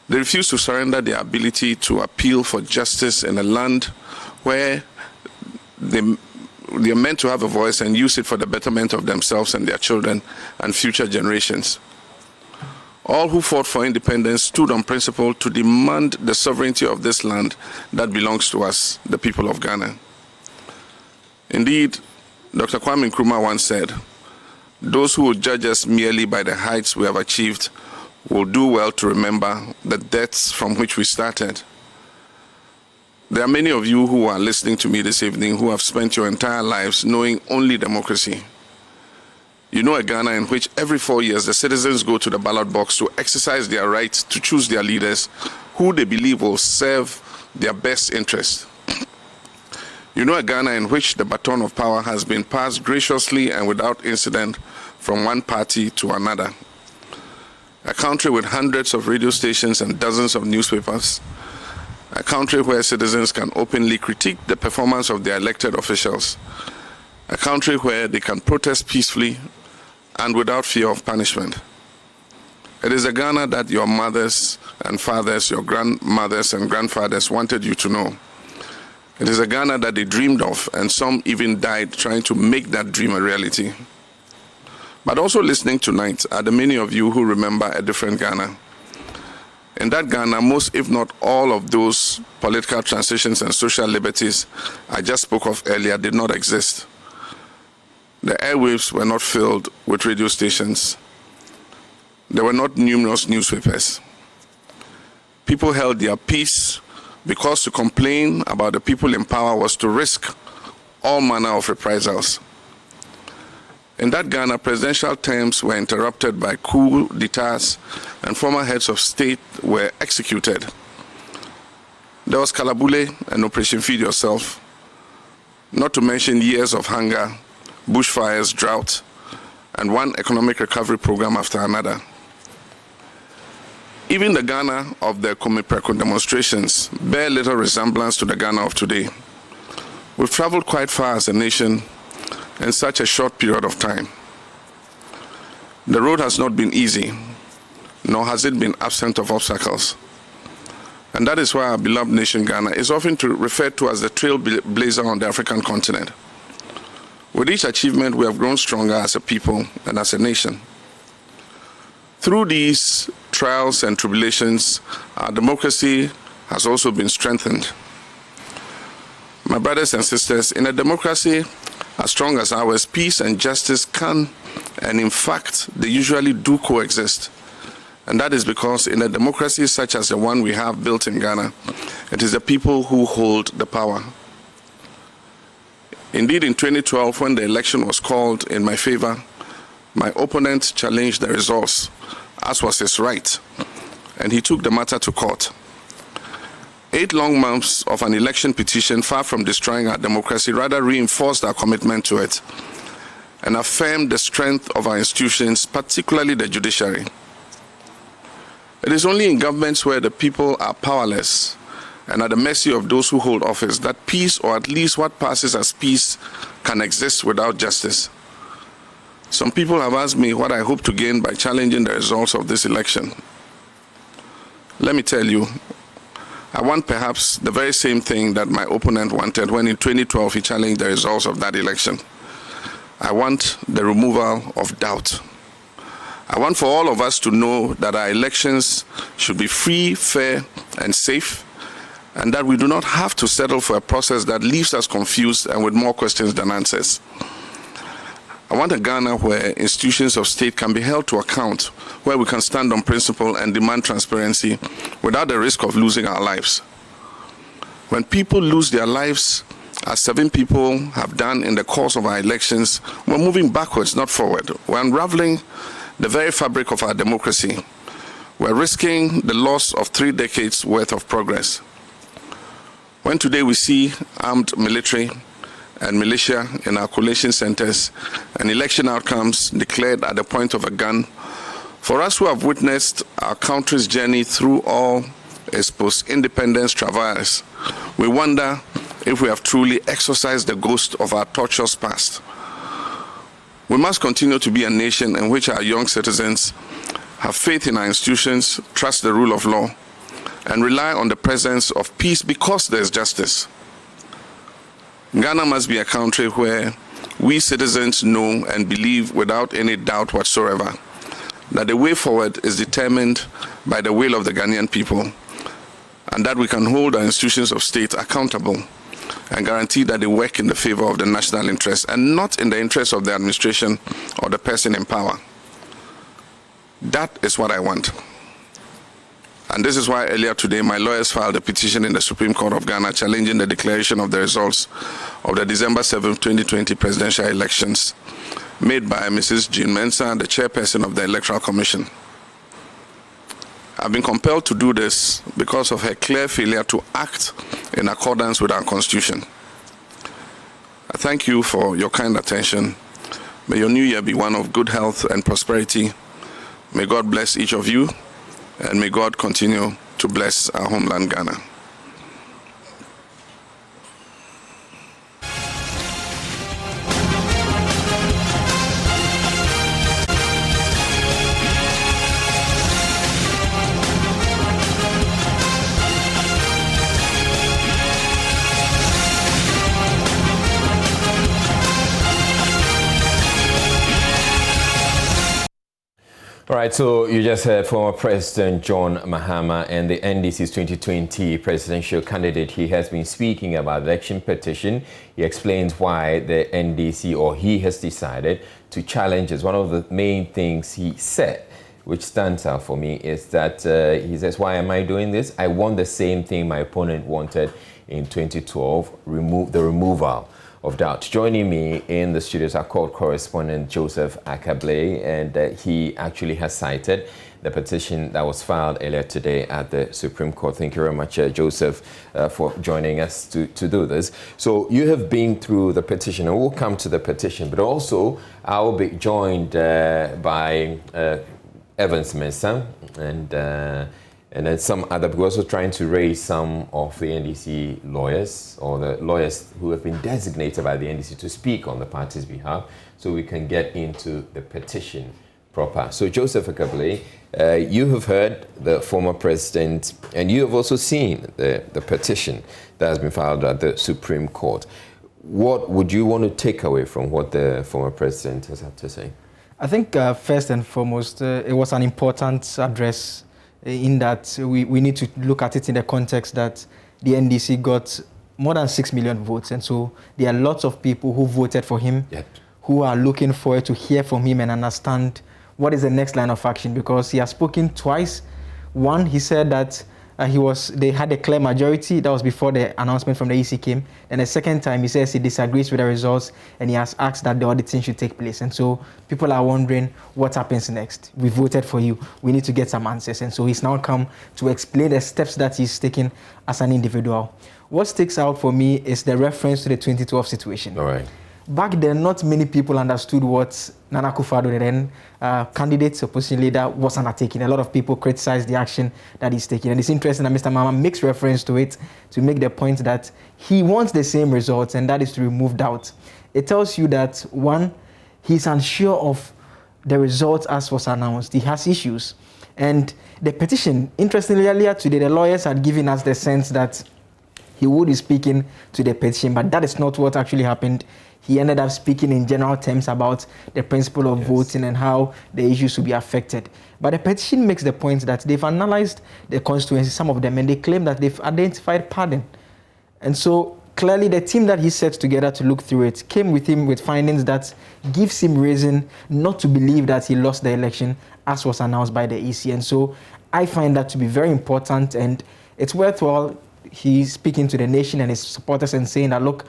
They refused to surrender their ability to appeal for justice in a land where they are meant to have a voice and use it for the betterment of themselves and their children and future generations. All who fought for independence stood on principle to demand the sovereignty of this land that belongs to us, the people of Ghana. Indeed, Dr. Kwame Nkrumah once said, "Those who will judge us merely by the heights we have achieved will do well to remember the depths from which we started." There are many of you who are listening to me this evening who have spent your entire lives knowing only democracy. You know a Ghana in which every 4 years the citizens go to the ballot box to exercise their right to choose their leaders who they believe will serve their best interest. You know a Ghana in which the baton of power has been passed graciously and without incident from one party to another. A country with hundreds of radio stations and dozens of newspapers. A country where citizens can openly critique the performance of their elected officials. A country where they can protest peacefully and without fear of punishment. It is a Ghana that your mothers and fathers, your grandmothers and grandfathers wanted you to know. It is a Ghana that they dreamed of, and some even died trying to make that dream a reality. But also listening tonight are the many of you who remember a different Ghana. In that Ghana, most, if not all, of those political transitions and social liberties I just spoke of earlier did not exist. The airwaves were not filled with radio stations. There were not numerous newspapers. People held their peace because to complain about the people in power was to risk all manner of reprisals. In that Ghana, presidential terms were interrupted by coup d'etats and former heads of state were executed. There was Kalabule and Operation Feed Yourself, not to mention years of hunger, bushfires, drought, and one economic recovery program after another. Even the Ghana of the Komipreko demonstrations bear little resemblance to the Ghana of today. We've traveled quite far as a nation in such a short period of time. The road has not been easy, nor has it been absent of obstacles. And that is why our beloved nation Ghana is often referred to as the trailblazer on the African continent. With each achievement, we have grown stronger as a people and as a nation. Through these trials and tribulations, our democracy has also been strengthened. My brothers and sisters, in a democracy as strong as ours, peace and justice can, and in fact, they usually do coexist. And that is because in a democracy such as the one we have built in Ghana, it is the people who hold the power. Indeed, in 2012, when the election was called in my favor, my opponent challenged the results, as was his right, and he took the matter to court. 8 long months of an election petition, far from destroying our democracy, rather reinforced our commitment to it and affirmed the strength of our institutions, particularly the judiciary. It is only in governments where the people are powerless and at the mercy of those who hold office that peace, or at least what passes as peace, can exist without justice. Some people have asked me what I hope to gain by challenging the results of this election. Let me tell you, I want perhaps the very same thing that my opponent wanted when in 2012 he challenged the results of that election. I want the removal of doubt. I want for all of us to know that our elections should be free, fair, and safe, and that we do not have to settle for a process that leaves us confused and with more questions than answers. I want a Ghana where institutions of state can be held to account, where we can stand on principle and demand transparency without the risk of losing our lives. When people lose their lives, as 7 people have done in the course of our elections, we're moving backwards, not forward. We're unraveling the very fabric of our democracy. We're risking the loss of 3 decades worth of progress. When today we see armed military and militia in our collation centers and election outcomes declared at the point of a gun, for us who have witnessed our country's journey through all its post-independence travails, we wonder if we have truly exorcised the ghost of our torturous past. We must continue to be a nation in which our young citizens have faith in our institutions, trust the rule of law, and rely on the presence of peace because there's justice. Ghana must be a country where we citizens know and believe without any doubt whatsoever that the way forward is determined by the will of the Ghanaian people, and that we can hold our institutions of state accountable and guarantee that they work in the favor of the national interest and not in the interest of the administration or the person in power. That is what I want. And this is why earlier today my lawyers filed a petition in the Supreme Court of Ghana challenging the declaration of the results of the December 7, 2020 presidential elections made by Mrs. Jean Mensah, the chairperson of the Electoral Commission. I've been compelled to do this because of her clear failure to act in accordance with our Constitution. I thank you for your kind attention. May your new year be one of good health and prosperity. May God bless each of you, and may God continue to bless our homeland, Ghana. All right, so you just heard former President John Mahama and the NDC's 2020 presidential candidate. He has been speaking about the election petition. He explains why the NDC, or he has decided to challenge it. One of the main things he said, which stands out for me, is that he says, why am I doing this? I want the same thing my opponent wanted in 2012, the removal of doubt. Joining me in the studios are court correspondent Joseph Akable, and he actually has cited the petition that was filed earlier today at the Supreme Court. Thank you very much, Joseph, for joining us to do this. So you have been through the petition, and we'll come to the petition, but also I will be joined by Evans Mensah and then some other, we're also trying to raise some of the NDC lawyers, or the lawyers who have been designated by the NDC to speak on the party's behalf, so we can get into the petition proper. So Joseph Akable, you have heard the former president, and you have also seen the petition that has been filed at the Supreme Court. What would you want to take away from what the former president has had to say? I think first and foremost, it was an important address in that we need to look at it in the context that the NDC got more than 6 million votes. And so there are lots of people who voted for him, who are looking forward to hear from him and understand what is the next line of action, because he has spoken twice. One, he said that they had a clear majority. That was before the announcement from the EC came. And the second time, he says he disagrees with the results, and he has asked that the auditing should take place. And so people are wondering what happens next. We voted for you. We need to get some answers. And so he's now come to explain the steps that he's taken as an individual. What sticks out for me is the reference to the 2012 situation. All right. Back then, not many people understood what Nana Akufo-Addo, the then candidate, opposition leader, was undertaking. A lot of people criticized the action that he's taking. And it's interesting that Mr. Mahama makes reference to it to make the point that he wants the same results, and that is to remove doubt. It tells you that, one, he's unsure of the results as was announced. He has issues. And the petition, interestingly, earlier today, the lawyers had given us the sense that he would be speaking to the petition, but that is not what actually happened. He ended up speaking in general terms about the principle of voting and how the issues will be affected. But the petition makes the point that they've analyzed the constituencies, some of them, and they claim that they've identified pardon. And so clearly the team that he set together to look through it came with him with findings that gives him reason not to believe that he lost the election as was announced by the EC. And so I find that to be very important, and it's worthwhile he's speaking to the nation and his supporters and saying that, look,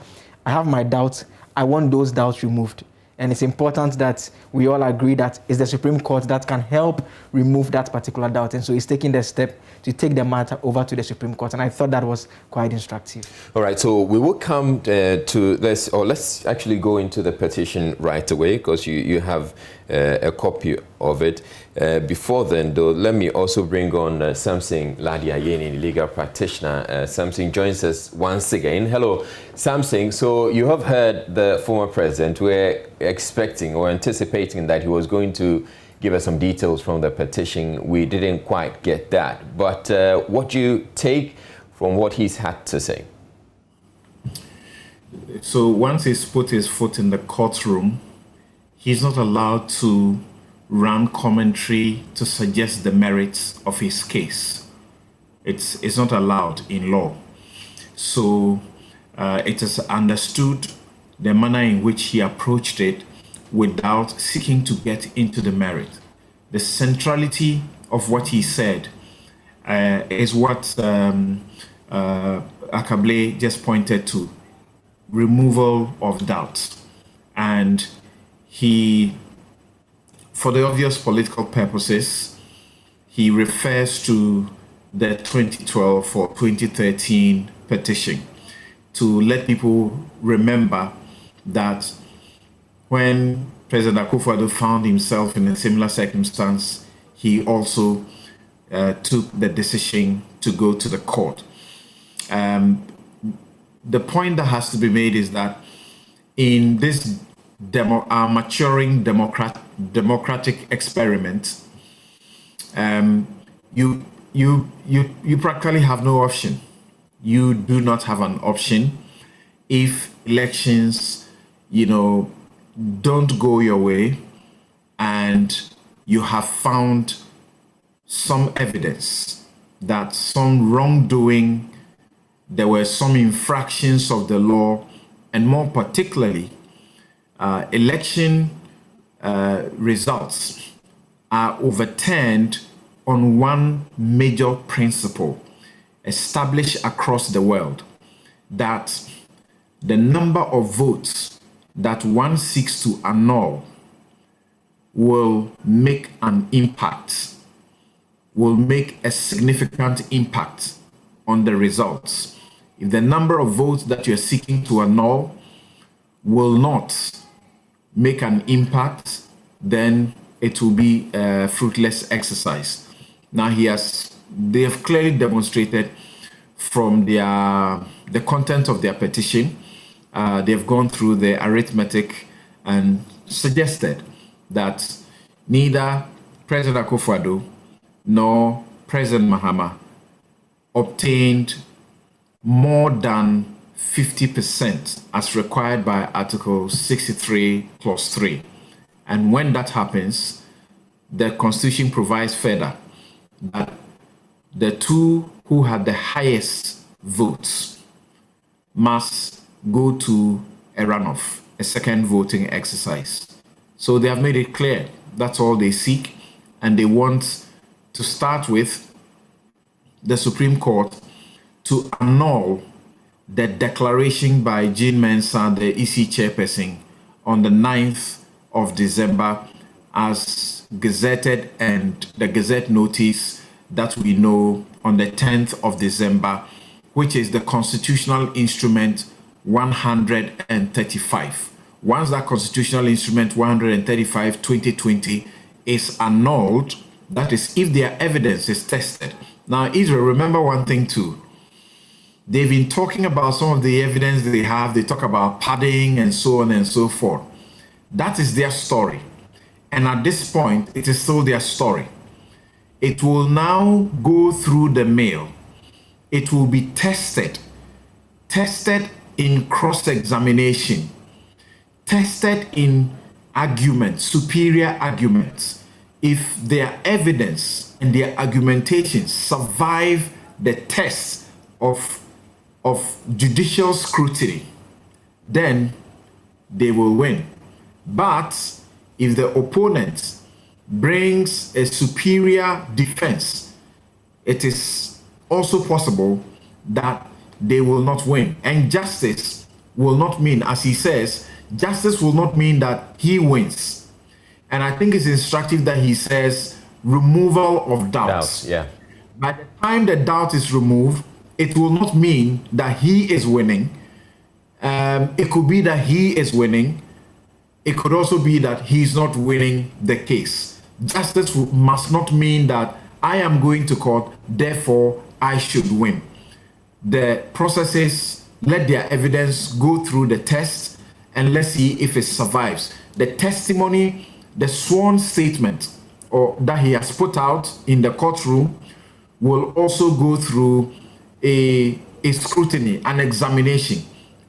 I have my doubts. I want those doubts removed. And it's important that we all agree that it's the Supreme Court that can help remove that particular doubt. And so he's taking the step to take the matter over to the Supreme Court. And I thought that was quite instructive. All right, so we will come to this, or let's actually go into the petition right away, because you have a copy of it. Before then, though, let me also bring on Samson Ladiayeni, legal practitioner. Samson joins us once again. Hello, Samson. So you have heard the former president. We're expecting or anticipating that he was going to give us some details from the petition. We didn't quite get that. But what do you take from what he's had to say? So once he's put his foot in the courtroom, he's not allowed to run commentary to suggest the merits of his case. It's not allowed in law. So it is understood the manner in which he approached it without seeking to get into the merit. The centrality of what he said is what Akable just pointed to, removal of doubts. And he, for the obvious political purposes, he refers to the 2012 or 2013 petition to let people remember that when President Akufo-Addo found himself in a similar circumstance, he also took the decision to go to the court. The point that has to be made is that in this maturing democratic experiment, you practically have no option. You do not have an option if elections, don't go your way and you have found some evidence that some wrongdoing, there were some infractions of the law, and more particularly, election results are overturned on one major principle established across the world, that the number of votes that one seeks to annul will make an impact, will make a significant impact on the results. If the number of votes that you're seeking to annul will not make an impact, then it will be a fruitless exercise. Now they have clearly demonstrated from the content of their petition, they've gone through the arithmetic and suggested that neither President Akufo-Addo nor President Mahama obtained more than 50% as required by Article 63 Clause 3. And when that happens, the Constitution provides further that the two who had the highest votes must go to a runoff, a second voting exercise. So they have made it clear that's all they seek, and they want to start with the Supreme Court to annul the declaration by Jean Mensah, the EC chairperson, on the 9th of December as gazetted, and the Gazette notice that we know on the 10th of December, which is the constitutional instrument 135. Once that constitutional instrument 135 2020 is annulled, that is, if their evidence is tested. Now, Israel, remember one thing too. They've been talking about some of the evidence they have. They talk about padding and so on and so forth. That is their story. And at this point, it is still their story. It will now go through the mail. It will be tested in cross-examination, tested in arguments, superior arguments. If their evidence and their argumentation survive the test of of judicial scrutiny, then they will win. But if the opponent brings a superior defense, it is also possible that they will not win. And justice will not mean, as he says, justice will not mean that he wins. And I think it's instructive that he says removal of doubts. Yeah. By the time the doubt is removed, it will not mean that he is winning. It could be that he is winning. It could also be that he's not winning the case. Justice must not mean that I am going to court, therefore I should win. The processes, let their evidence go through the test, and let's see if it survives. The testimony, the sworn statement or that he has put out in the courtroom will also go through a scrutiny, an examination.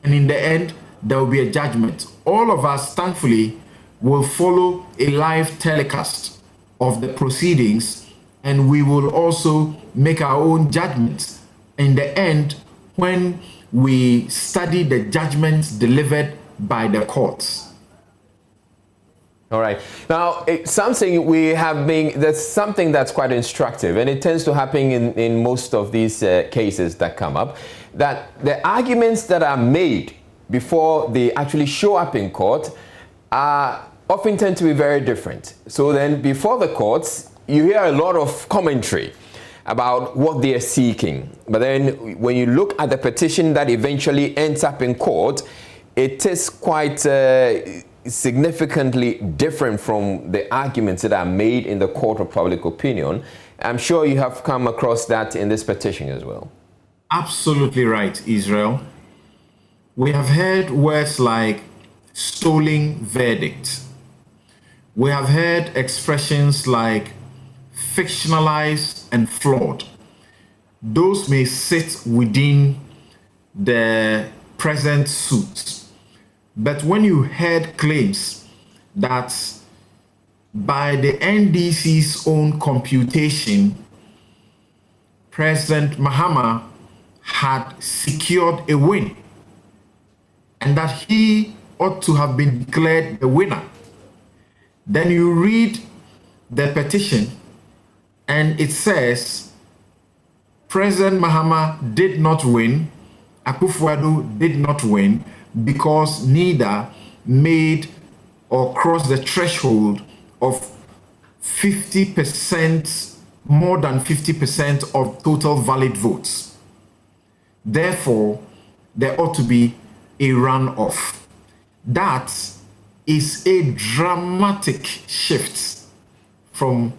And in the end, there will be a judgment. All of us, thankfully, will follow a live telecast of the proceedings, and we will also make our own judgments. In the end, when we study the judgments delivered by the courts. All right. Now, something there's something that's quite instructive, and it tends to happen in most of these cases that come up, that the arguments that are made before they actually show up in court often tend to be very different. So then before the courts, you hear a lot of commentary about what they are seeking. But then when you look at the petition that eventually ends up in court, it is quite significantly different from the arguments that are made in the court of public opinion. I'm sure you have come across that in this petition as well. Absolutely right, Israel. We have heard words like stolen verdict. We have heard expressions like fictionalized and flawed. Those may sit within the present suit. But when you heard claims that by the NDC's own computation, President Mahama had secured a win and that he ought to have been declared the winner, then you read the petition and it says President Mahama did not win, Akufo-Addo did not win, because neither made or crossed the threshold of 50%, more than 50% of total valid votes. Therefore, there ought to be a runoff. That is a dramatic shift from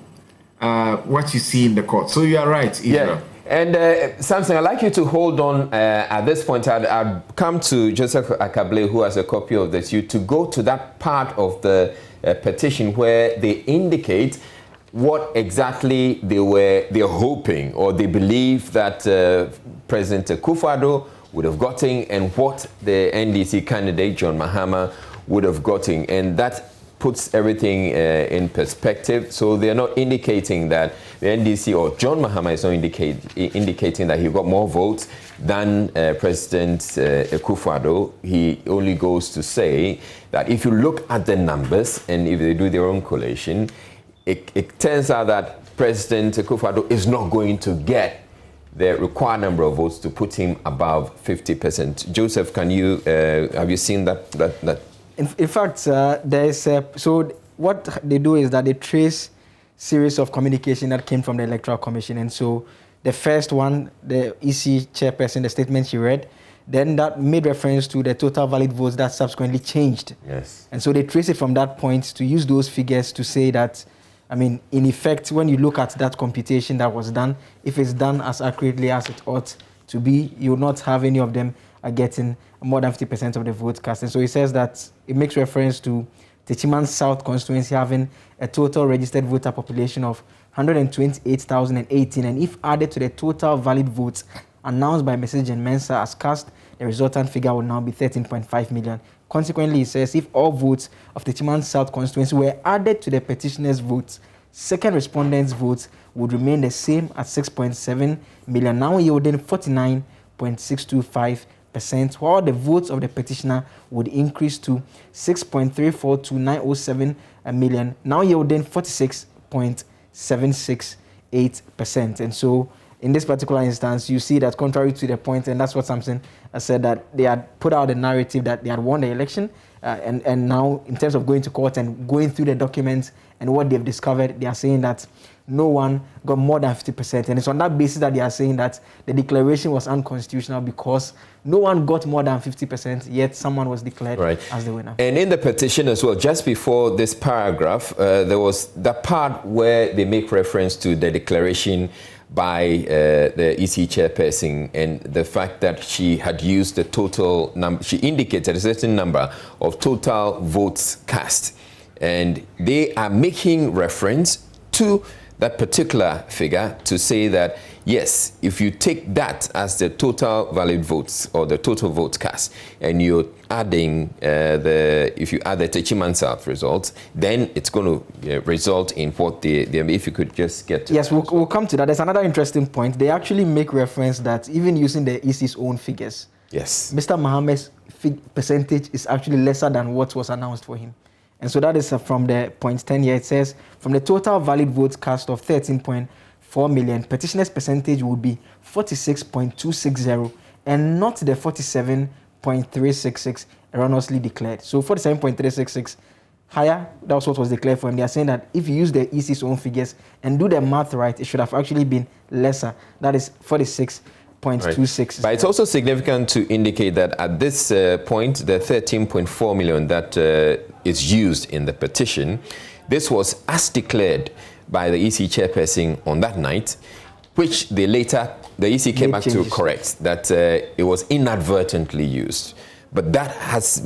what you see in the court. So you are right, Israel. Yeah. And Samson, I'd like you to hold on at this point. I'd come to Joseph Akable, who has a copy of this, to go to that part of the petition where they indicate what exactly they're hoping, or they believe that President Akufo-Addo would have gotten, and what the NDC candidate John Mahama would have gotten. And that puts everything in perspective. So they're not indicating that the NDC or John Mahama is not indicating that he got more votes than President Akufo-Addo. He only goes to say that if you look at the numbers and if they do their own collation, it turns out that President Akufo-Addo is not going to get the required number of votes to put him above 50%. Joseph, can you have you seen that? In fact, there is so what they do is that they trace series of communication that came from the Electoral Commission, and so the first one, the EC chairperson, the statement she read, then that made reference to the total valid votes that subsequently changed. Yes. And so they trace it from that point to use those figures to say that, I mean, in effect, when you look at that computation that was done, if it's done as accurately as it ought to be, you will not have any of them are getting more than 50% of the votes cast. And so he says that it makes reference to Techiman South constituency having a total registered voter population of 128,018. And if added to the total valid votes announced by Mrs. Jen Mensah as cast, the resultant figure will now be 13.5 million. Consequently, he says if all votes of Techiman South constituency were added to the petitioner's votes, second respondents' votes would remain the same at 6.7 million, now yielding 49.6 46.625%, while the votes of the petitioner would increase to 6.342,907 million, now yielding 46.768%. And so in this particular instance, you see that contrary to the point, and that's what Samson said, that they had put out a narrative that they had won the election, and now in terms of going to court and going through the documents and what they've discovered, they are saying that no one got more than 50%. And it's on that basis that they are saying that the declaration was unconstitutional because no one got more than 50%, yet someone was declared as the winner. And in the petition as well, just before this paragraph, there was the part where they make reference to the declaration by the EC chairperson and the fact that she had used the total number, she indicated a certain number of total votes cast. And they are making reference to that particular figure to say that, yes, if you take that as the total valid votes or the total votes cast, and you're adding if you add the Techiman South results, then it's going to result in what if you could just get to yes, we'll come to that. There's another interesting point. They actually make reference that even using the EC's own figures, yes, Mr. Mahama's percentage is actually lesser than what was announced for him. And so that is from the point 10 here. It says, from the total valid votes cast of 13.4 million, petitioner's percentage would be 46.260 and not the 47.366 erroneously declared. So 47.366 higher, that was what was declared for him. They are saying that if you use the EC's own figures and do the math right, it should have actually been lesser. That is 46.26. But it's also significant to indicate that at this point, the 13.4 million that is used in the petition, this was as declared by the EC chairperson on that night, which the EC came back to correct, that it was inadvertently used. But that has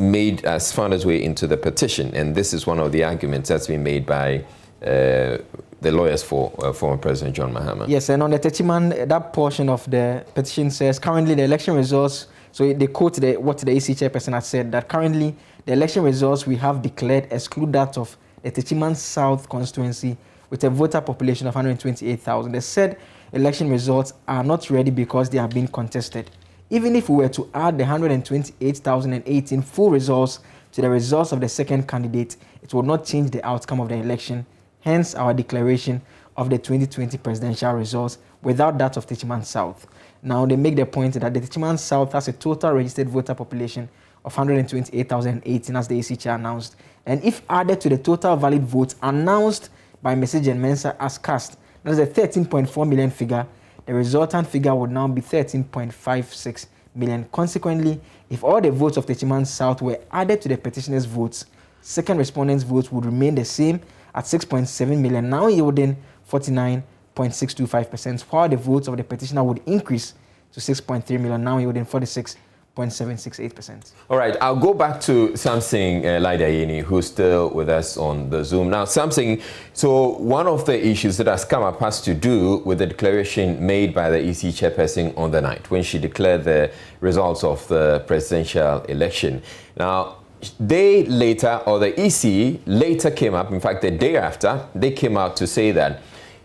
found its way into the petition, and this is one of the arguments that's been made by the lawyers for former President John Mahama. Yes, and on the Techiman, that portion of the petition says, currently the election results, so they quote what the EC chairperson has said, that currently the election results we have declared exclude that of the Techiman South constituency with a voter population of 128,000. The said election results are not ready because they have been contested. Even if we were to add the 128,018 full results to the results of the second candidate, it would not change the outcome of the election. Hence our declaration of the 2020 presidential results without that of Techiman South. Now they make the point that the Techiman South has a total registered voter population of 128,018 as the EC chair announced. And if added to the total valid votes announced by Message and Mensa as cast, that's a 13.4 million figure, the resultant figure would now be 13.56 million. Consequently, if all the votes of Techiman South were added to the petitioner's votes, second respondent's votes would remain the same at 6.7 million, now yielding 49.625%, while the votes of the petitioner would increase to 6.3 million, now yielding 46.768%. All right, I'll go back to Samson Laidayeni, who's still with us on the Zoom. Now, Samson, so one of the issues that has come up has to do with the declaration made by the EC chairperson on the night when she declared the results of the presidential election. Now, they later, or the EC later came up, in fact, the day after, they came out to say that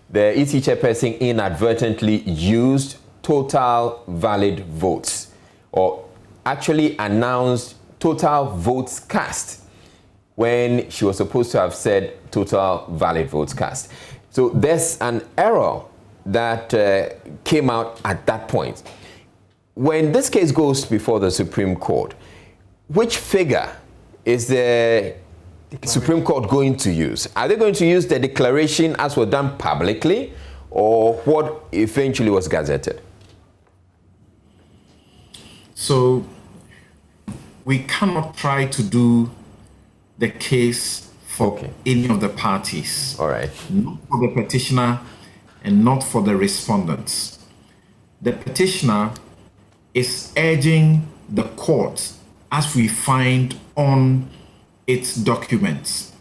the EC chairperson inadvertently used total valid votes, or actually announced total votes cast when she was supposed to have said total valid votes cast. So there's an error that came out at that point. When this case goes before the Supreme Court, which figure is the Supreme Court going to use? Are they going to use the declaration as was done publicly, or what eventually was gazetted? So we cannot try to do the case for any of the parties. All right. Not for the petitioner and not for the respondents. The petitioner is urging the court, as we find on its documents.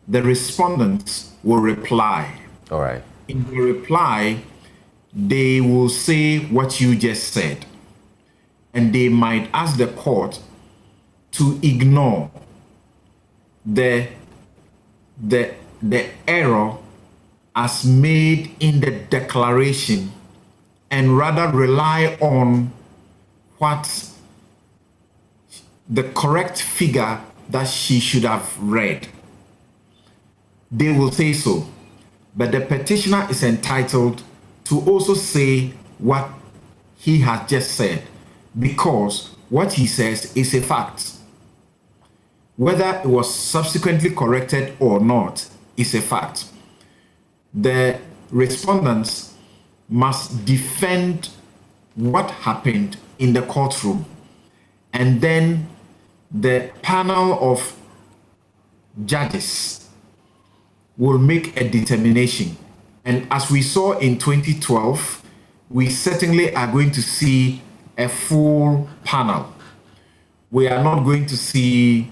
The respondents will reply. All right. In the reply, they will say what you just said. And they might ask the court to ignore the error as made in the declaration and rather rely on what the correct figure that she should have read. They will say so, but the petitioner is entitled to also say what he has just said, because what he says is a fact. Whether it was subsequently corrected or not is a fact. The respondents must defend what happened in the courtroom, and then the panel of judges will make a determination. And as we saw in 2012, we certainly are going to see a full panel. We are not going to see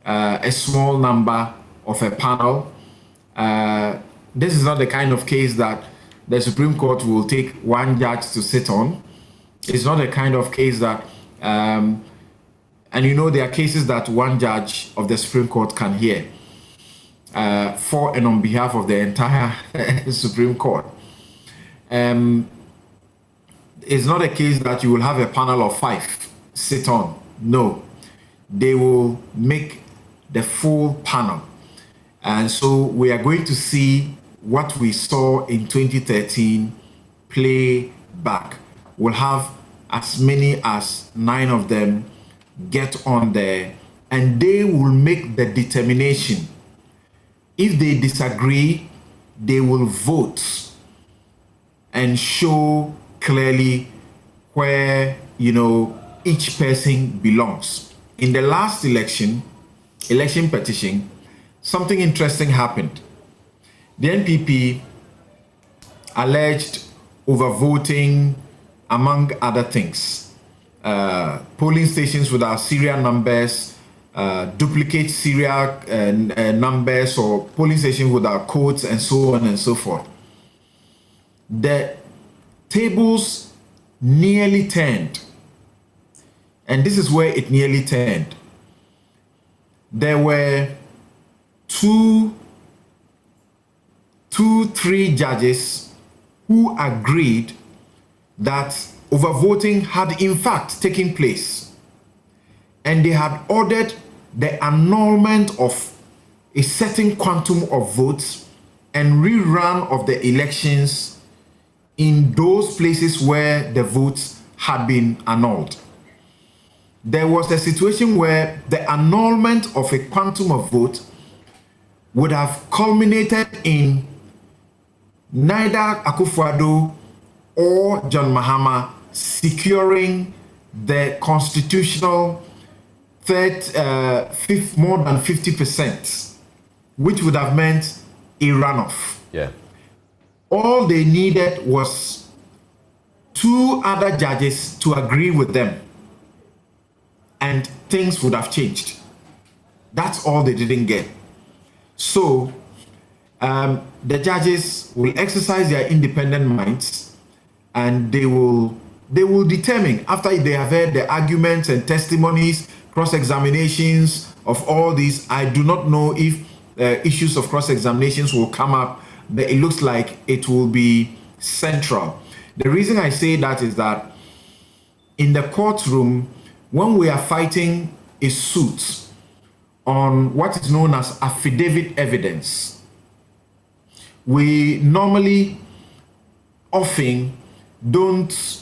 a small number of a panel. This is not the kind of case that the Supreme Court will take one judge to sit on. It's not the kind of case that, and you know, there are cases that one judge of the Supreme Court can hear for and on behalf of the entire Supreme Court. It's not a case that you will have a panel of 5 sit on. No, they will make the full panel. And so we are going to see what we saw in 2013 play back. We'll have as many as 9 of them get on there, and they will make the determination. If they disagree, they will vote and show clearly where, you know, each person belongs. In the last election petition, something interesting happened. The NPP alleged overvoting, among other things. Polling stations without serial numbers, duplicate serial numbers, or polling stations without codes, and so on and so forth. The tables nearly turned, and this is where it nearly turned. There were 3 judges who agreed that overvoting had in fact taken place, and they had ordered the annulment of a certain quantum of votes and rerun of the elections in those places where the votes had been annulled. There was a situation where the annulment of a quantum of vote would have culminated in neither Akufo-Addo or John Mahama securing the constitutional more than 50%, which would have meant a runoff. Yeah. All they needed was 2 other judges to agree with them, and things would have changed. That's all they didn't get. So the judges will exercise their independent minds, and they will determine, after they have heard the arguments and testimonies, cross-examinations of all these. I do not know if issues of cross-examinations will come up, but it looks like it will be central. The reason I say that is that in the courtroom, when we are fighting a suit on what is known as affidavit evidence, we normally often don't,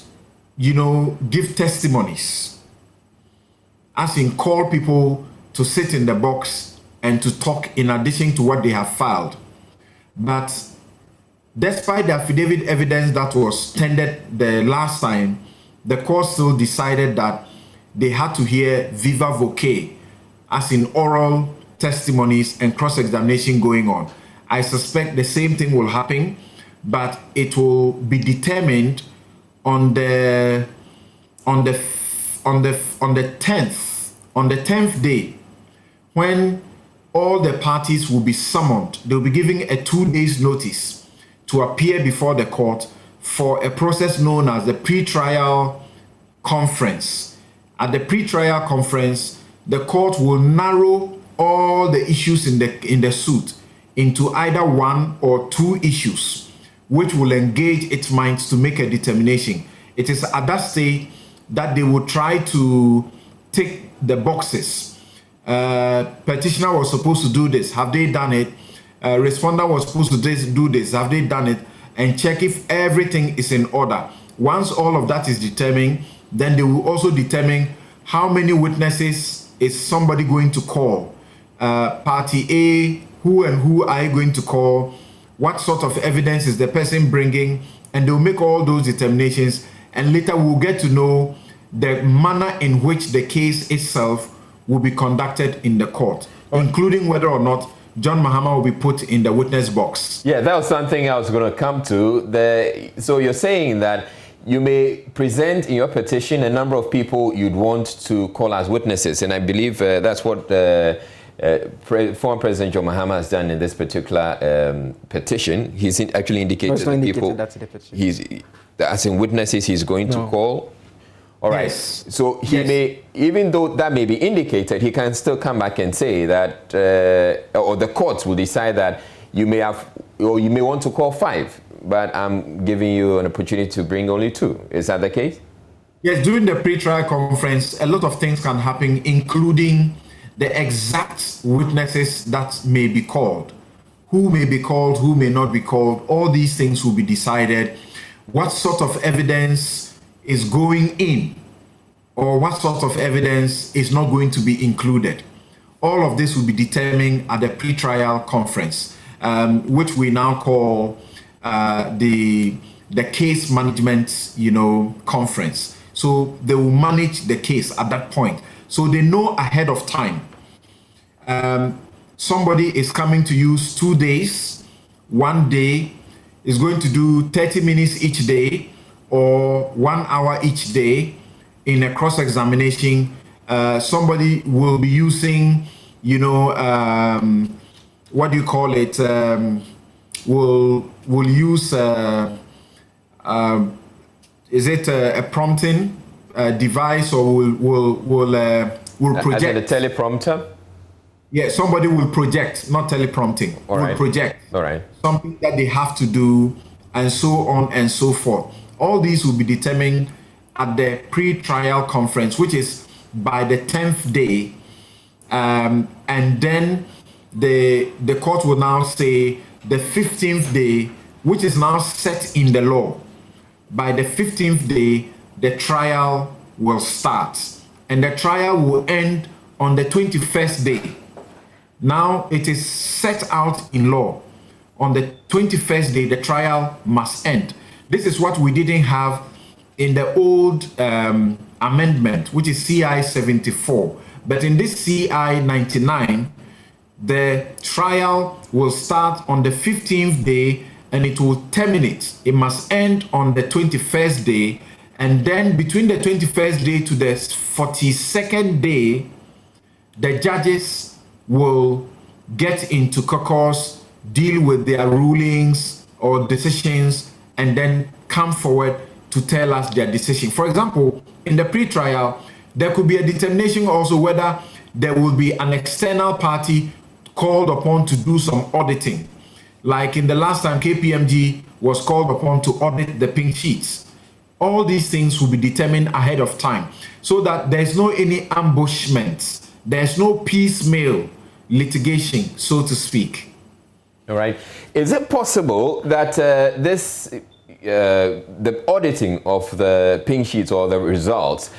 give testimonies, as in call people to sit in the box and to talk in addition to what they have filed. But despite the affidavit evidence that was tendered the last time, the court still decided that they had to hear viva voce, as in oral testimonies and cross-examination going on. I suspect the same thing will happen, but it will be determined on the 10th day, when all the parties will be summoned. They'll be given a 2 days notice to appear before the court for a process known as the pre-trial conference. At the pre-trial conference, the court will narrow all the issues in the suit into either 1 or 2 issues, which will engage its minds to make a determination. It is at that stage that they would try to tick the boxes. Petitioner was supposed to do this. Have they done it? Respondent was supposed to do this. Have they done it? And check if everything is in order. Once all of that is determined, then they will also determine how many witnesses is somebody going to call. Party A, who and who are you going to call? What sort of evidence is the person bringing? And they'll make all those determinations. And later we'll get to know the manner in which the case itself will be conducted in the court, including whether or not John Mahama will be put in the witness box. Yeah, that was something I was going to come to. So you're saying that you may present in your petition a number of people you'd want to call as witnesses, and I believe that's what former President John Mahama has done in this particular petition. He's actually indicated that people, as in witnesses, he's going to call. All right. Yes. So he may, even though that may be indicated, he can still come back and say that, or the courts will decide that you may have, or you may want to call 5, but I'm giving you an opportunity to bring only 2. Is that the case? Yes. During the pre-trial conference, a lot of things can happen, including the exact witnesses that may be called, who may be called, who may not be called. All these things will be decided. What sort of evidence is going in, or what sort of evidence is not going to be included. All of this will be determined at the pre-trial conference, which we now call the case management, conference. So they will manage the case at that point. So they know ahead of time. Somebody is coming to use 2 days, 1 day is going to do 30 minutes each day, or 1 hour each day in a cross-examination. Somebody will be using, what do you call it? Will use, is it a prompting device, or will project? As a teleprompter? Yeah, somebody will project, not teleprompting. Will project something that they have to do, and so on and so forth. All these will be determined at the pre-trial conference, which is by the 10th day. And then the court will now say the 15th day, which is now set in the law. By the 15th day, the trial will start. And the trial will end on the 21st day. Now it is set out in law. On the 21st day, the trial must end. This is what we didn't have in the old amendment, which is CI 74. But in this CI 99, the trial will start on the 15th day and it will terminate. It must end on the 21st day. And then between the 21st day to the 42nd day, the judges will get into caucus, deal with their rulings or decisions, and then come forward to tell us their decision. For example, in the pre-trial, there could be a determination also whether there will be an external party called upon to do some auditing. Like in the last time, KPMG was called upon to audit the pink sheets. All these things will be determined ahead of time so that there's no any ambushment. There's no piecemeal litigation, so to speak. All right. Is it possible that the auditing of the pink sheets or the results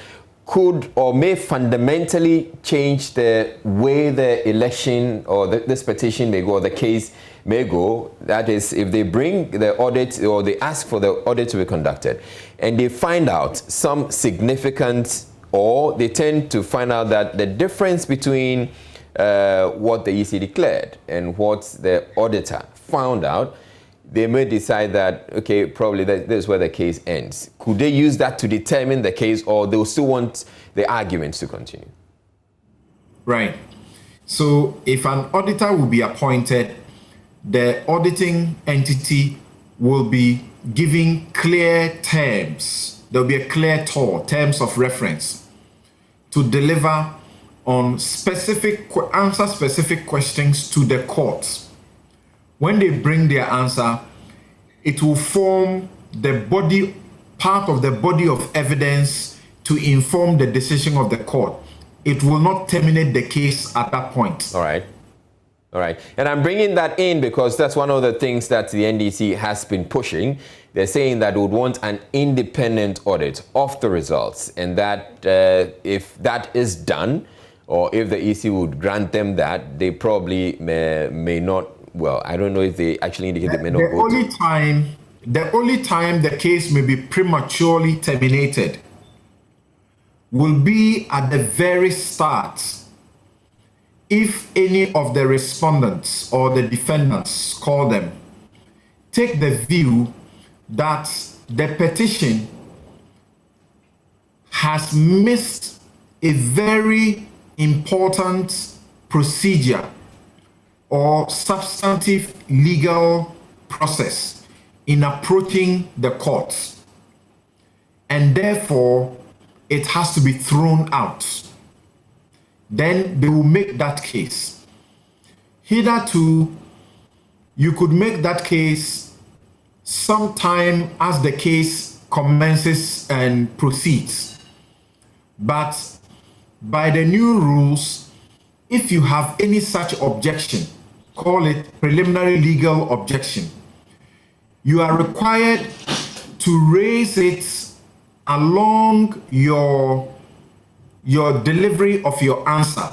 could or may fundamentally change the way the election or this petition may go, or the case may go? That is, if they bring the audit or they ask for the audit to be conducted and they find out some significant, or they tend to find out that the difference between what the EC declared and what the auditor found out, they may decide that, okay, probably this is where the case ends. Could they use that to determine the case, or they'll still want the arguments to continue? Right. So if an auditor will be appointed, the auditing entity will be giving clear terms. There'll be a clear terms of reference to deliver on answer specific questions to the courts. When they bring their answer, it will form the part of the body of evidence to inform the decision of the court. It will not terminate the case at that point. All right. All right. And I'm bringing that in because that's one of the things that the NDC has been pushing. They're saying that they would want an independent audit of the results, and that if that is done, or if the EC would grant them that, they probably may not, well, I don't know if they actually indicate they may not the go only time the case may be prematurely terminated will be at the very start if any of the respondents or the defendants, call them, take the view that the petition has missed a very important procedure or substantive legal process in approaching the courts, and therefore it has to be thrown out. Then they will make that case. Hitherto, you could make that case sometime as the case commences and proceeds. But by the new rules, if you have any such objection, call it preliminary legal objection, you are required to raise it along your delivery of your answer,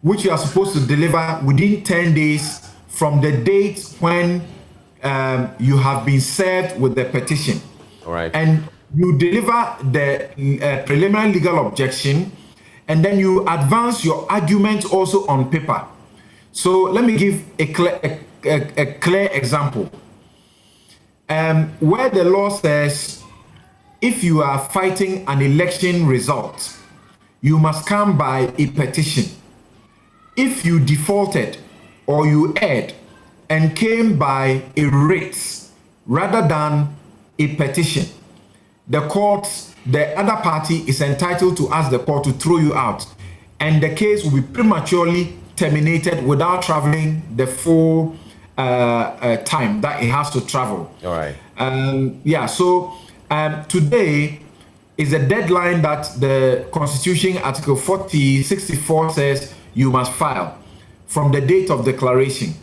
which you are supposed to deliver within 10 days from the date when you have been served with the petition. All right. And you deliver the preliminary legal objection, and then you advance your argument also on paper. So let me give a clear example. Where the law says if you are fighting an election result, you must come by a petition. If you defaulted or you erred and came by a writ rather than a petition, the court, the other party is entitled to ask the court to throw you out, and the case will be prematurely terminated without traveling the full time that it has to travel. All right. So today is a deadline that the Constitution, Article 64 says you must file from the date of declaration.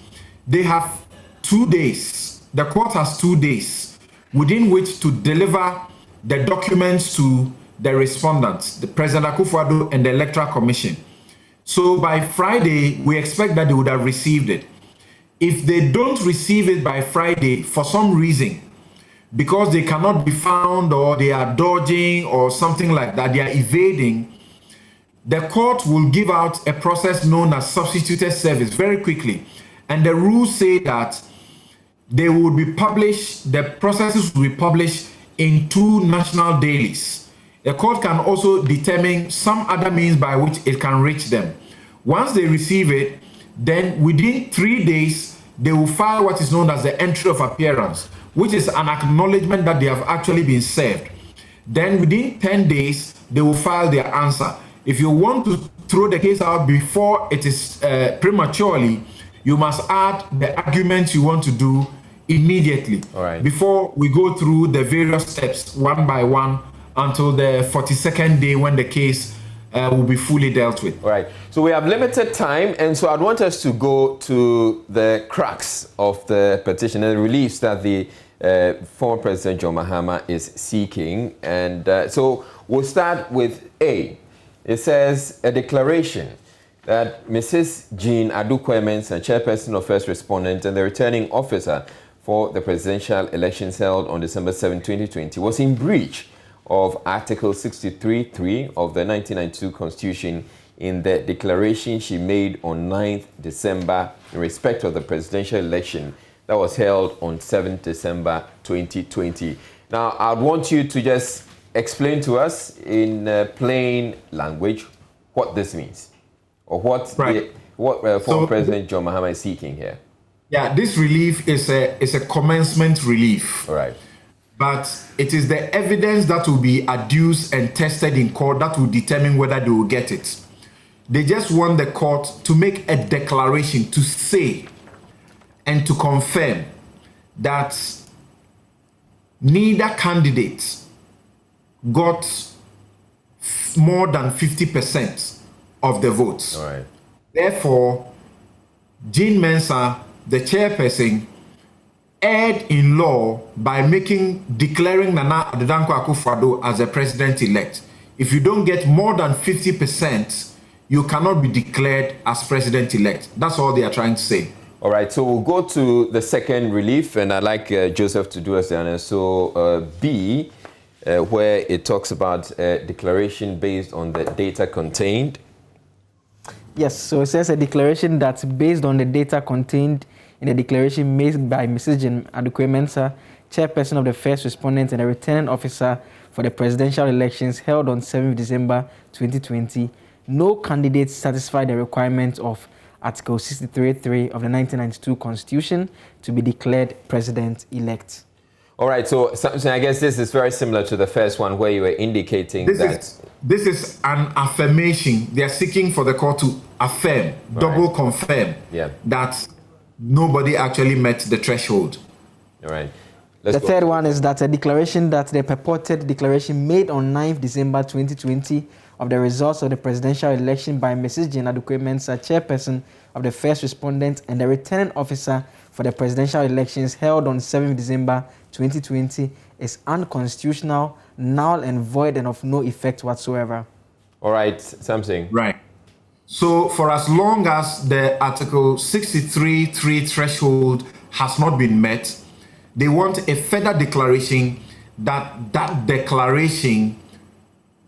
They have 2 days. The court has 2 days within which to deliver the documents to the respondents, the President Akufo-Addo and the Electoral Commission. So by Friday, we expect that they would have received it. If they don't receive it by Friday for some reason, because they cannot be found or they are dodging or something like that, they are evading, the court will give out a process known as substituted service very quickly. And the rules say that they will be published, the processes will be published in 2 national dailies. The court can also determine some other means by which it can reach them. Once they receive it, then within 3 days, they will file what is known as the entry of appearance, which is an acknowledgement that they have actually been served. Then within 10 days, they will file their answer. If you want to throw the case out before it is prematurely, you must add the arguments you want to do immediately. All right. Before we go through the various steps one by one until the 42nd day when the case will be fully dealt with. All right. So we have limited time, and so I'd want us to go to the crux of the petition and the reliefs that the former President John Mahama is seeking. And so we'll start with A. It says a declaration that Mrs. Jean Adu-Kwemens, chairperson of First Respondent and the returning officer for the presidential elections held on December 7, 2020, was in breach of Article 63(3) of the 1992 Constitution in the declaration she made on 9th December in respect of the presidential election that was held on 7th December 2020. Now, I'd want you to just explain to us in plain language what this means, or what former President John Mahama is seeking here. Yeah, this relief is a commencement relief. All right. But it is the evidence that will be adduced and tested in court that will determine whether they will get it. They just want the court to make a declaration to say and to confirm that neither candidate got more than 50% of the votes. All right. Therefore, Jean Mensah, the chairperson, erred in law by declaring Nana Addo Dankwa Akufo-Addo as the president-elect. If you don't get more than 50%, you cannot be declared as president-elect. That's all they are trying to say. All right, so we'll go to the second relief, and I'd like Joseph to do us the honor. So B, where it talks about declaration based on the data contained. Yes, so it says a declaration that's based on the data contained in the declaration made by Mrs. Jean Adukwe Mensah, chairperson of the first respondent and a returning officer for the presidential elections held on 7th December 2020. No candidates satisfied the requirements of Article 63(3) of the 1992 Constitution to be declared president-elect. All right, so I guess this is very similar to the first one where you were indicating This is an affirmation. They are seeking for the court to affirm, double confirm that nobody actually met the threshold. All right. The third one is that a declaration that the purported declaration made on 9th December 2020 of the results of the presidential election by Mrs. Jean Adukwe Mensah, chairperson of the first respondent and the returning officer for the presidential elections held on 7th December 2020 is unconstitutional, null and void, and of no effect whatsoever. All right, something. Right. So for as long as the Article 63(3) threshold has not been met, they want a further declaration that that declaration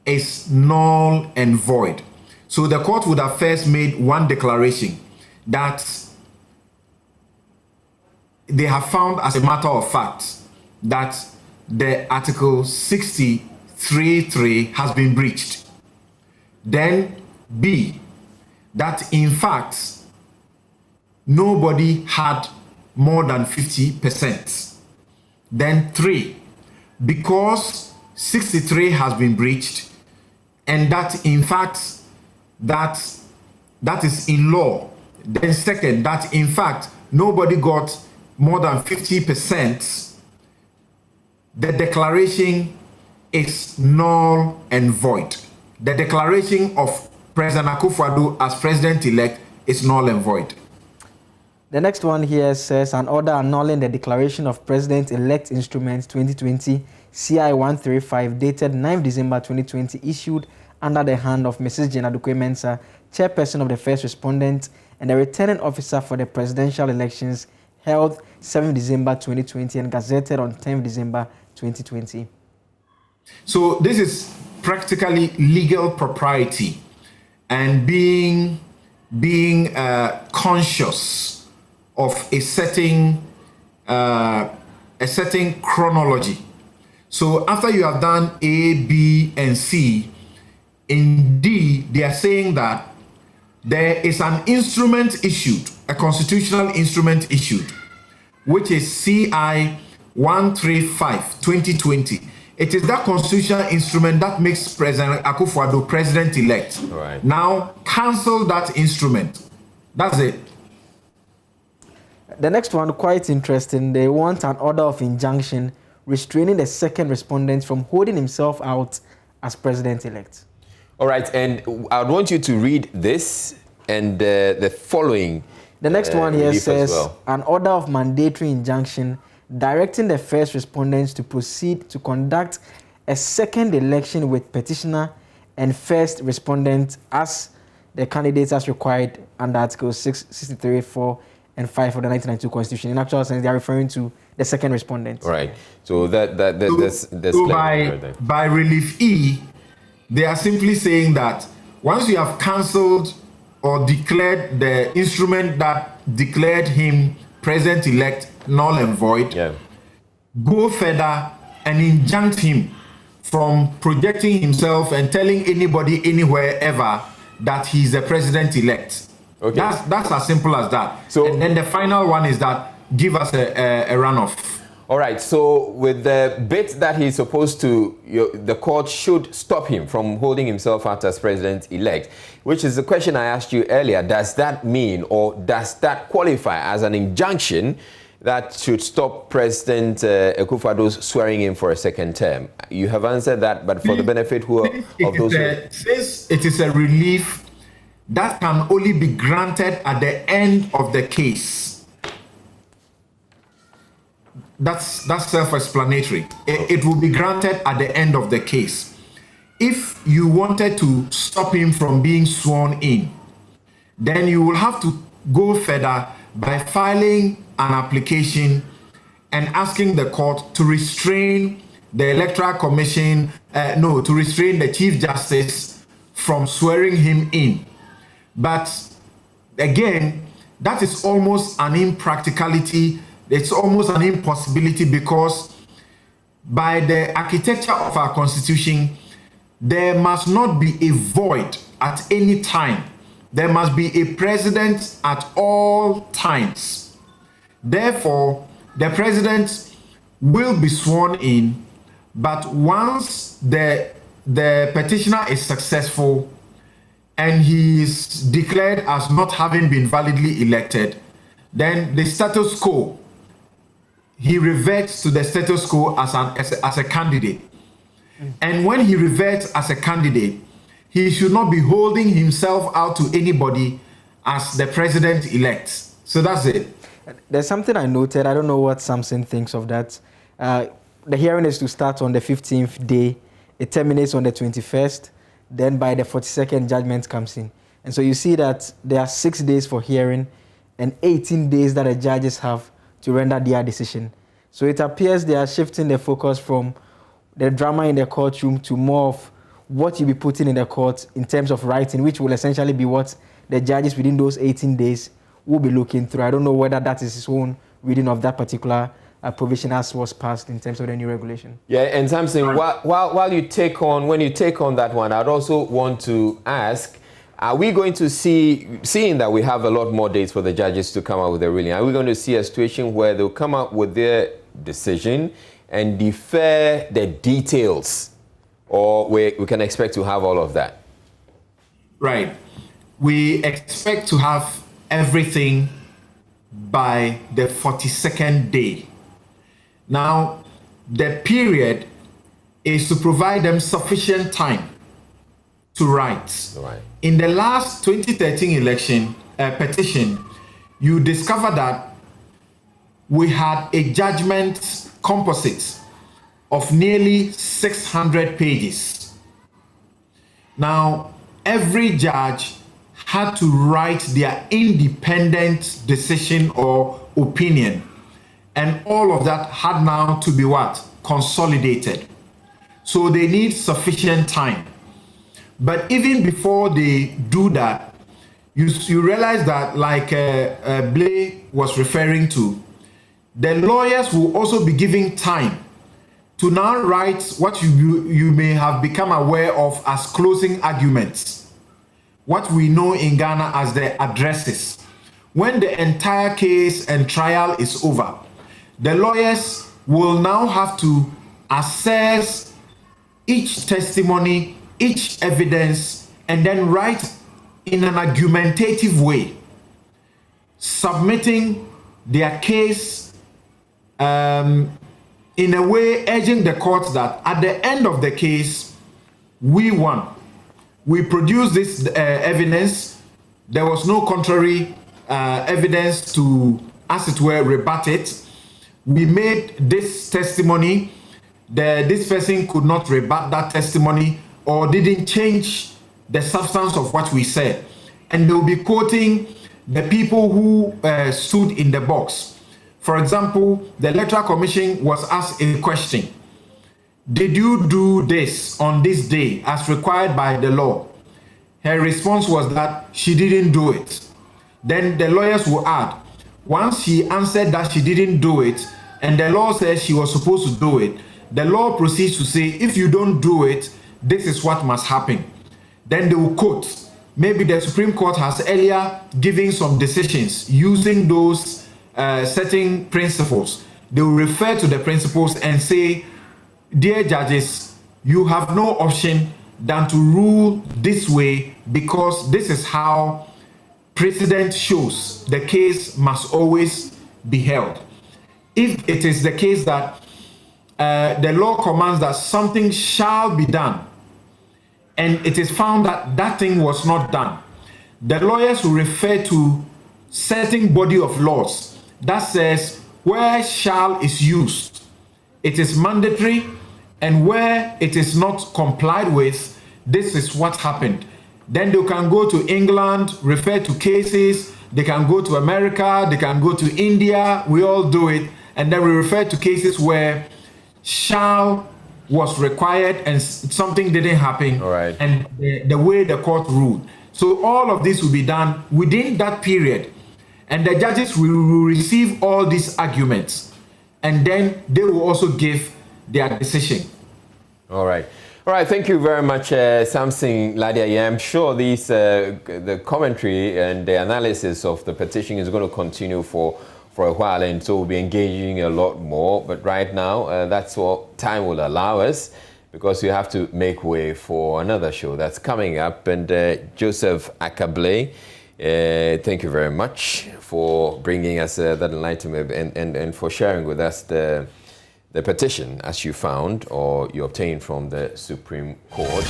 is null and void. So the court would have first made one declaration that they have found as a matter of fact that the Article 63(3) has been breached. Then B, that in fact nobody had more than 50%. Then 3, because 63 has been breached, and that in fact that is in law. Then second, that in fact nobody got more than 50%. The declaration is null and void. The declaration of President Akufo-Addo as president-elect is null and void. The next one here says an order annulling the declaration of President-elect Instruments 2020 CI 135 dated 9 December 2020 issued under the hand of Mrs. Jean Adukwe Mensah, chairperson of the first respondent and the returning officer for the presidential elections held 7 December 2020 and gazetted on 10 December 2020. So this is practically legal propriety and being conscious of a certain chronology. So after you have done A, B, and C, in D, they are saying that there is an instrument issued, a constitutional instrument issued, which is CI 135 2020. It is that constitutional instrument that makes President Akufo-Addo president-elect. Right. Now, cancel that instrument. That's it. The next one, quite interesting. They want an order of injunction restraining the second respondent from holding himself out as president-elect. All right, and I want you to read this and the following. The next one here says an order of mandatory injunction directing the first respondents to proceed to conduct a second election with petitioner and first respondent as the candidates as required under Article 63, 4, and 5 of the 1992 Constitution. In actual sense, they are referring to the second respondent. Right. So that's by relief E, they are simply saying that once you have cancelled or declared the instrument that declared him president-elect null and void, go further and injunct him from projecting himself and telling anybody anywhere ever that he's a president-elect. Okay. That's as simple as that. So, and then the final one is that give us a runoff. All right, so with the bit that he's supposed to, the court should stop him from holding himself out as president-elect, which is the question I asked you earlier. Does that mean or does that qualify as an injunction that should stop President Akufo-Addo's swearing in for a second term? You have answered that, but for the benefit of those since it is a relief that can only be granted at the end of the case. That's self-explanatory. It will be granted at the end of the case. If you wanted to stop him from being sworn in, then you will have to go further by filing an application and asking the court to restrain the Electoral Commission, to restrain the Chief Justice from swearing him in. But again, that is almost an impracticality. It's almost an impossibility because by the architecture of our Constitution, there must not be a void at any time. There must be a president at all times. Therefore, the president will be sworn in, but once the petitioner is successful and he is declared as not having been validly elected, then the status quo, he reverts to the status quo as a candidate. And when he reverts as a candidate, he should not be holding himself out to anybody as the president-elect. So that's it. There's something I noted. I don't know what Samson thinks of that. The hearing is to start on the 15th day. It terminates on the 21st. Then by the 42nd, judgment comes in. And so you see that there are 6 days for hearing and 18 days that the judges have to render their decision. So it appears they are shifting the focus from the drama in the courtroom to more of what you'll be putting in the court in terms of writing, which will essentially be what the judges within those 18 days will be looking through. I don't know whether that is his own reading of that particular provision as was passed in terms of the new regulation. Yeah, and Samson, while you take on, when you take on that one, I'd also want to ask, are we going to seeing that we have a lot more days for the judges to come out with a ruling, are we going to see a situation where they'll come up with their decision and defer the details, or we can expect to have all of that? Right. We expect to have everything by the 42nd day. Now, the period is to provide them sufficient time to write. Right. In the last 2013 election petition, you discover that we had a judgment composite of nearly 600 pages. Now, every judge had to write their independent decision or opinion, and all of that had now to be what? Consolidated. So they need sufficient time. But even before they do that, you realize that, like Blay was referring to, the lawyers will also be giving time to now write what you may have become aware of as closing arguments, what we know in Ghana as the addresses. When the entire case and trial is over, the lawyers will now have to assess each testimony, each evidence, and then write in an argumentative way, submitting their case in a way urging the court that at the end of the case, we won. We produced this evidence. There was no contrary evidence to, as it were, rebut it. We made this testimony. This person could not rebut that testimony or didn't change the substance of what we said. And they'll be quoting the people who stood in the box. For example, the Electoral Commission was asked a question. Did you do this on this day as required by the law? Her response was that she didn't do it. Then the lawyers will add, once she answered that she didn't do it, and the law says she was supposed to do it, the law proceeds to say, if you don't do it, this is what must happen. Then they will quote, maybe the Supreme Court has earlier given some decisions using those certain principles. They will refer to the principles and say, dear judges, you have no option than to rule this way because this is how precedent shows the case must always be held. if it is the case that the law commands that something shall be done, and it is found that that thing was not done, the lawyers will refer to certain body of laws that says where shall is used, it is mandatory, and where it is not complied with, this is what happened. Then they can go to England, refer to cases, they can go to America, they can go to India, we all do it, and then we refer to cases where shall was required and something didn't happen, and the way the court ruled. So all of this will be done within that period, and the judges will receive all these arguments, and then they will also give their decision. All right. All right, thank you very much, Samson Ladia. I'm sure the commentary and the analysis of the petition is going to continue for a while, and so we'll be engaging a lot more. But right now, that's what time will allow us, because we have to make way for another show that's coming up. And Joseph Akable, thank you very much for bringing us that enlightenment and for sharing with us the petition as you found or you obtained from the Supreme Court.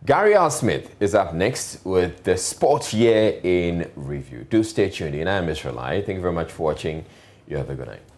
Gary R. Smith is up next with the Sports Year in Review. Do stay tuned in. I'm Mr. Lai. Thank you very much for watching. You have a good night.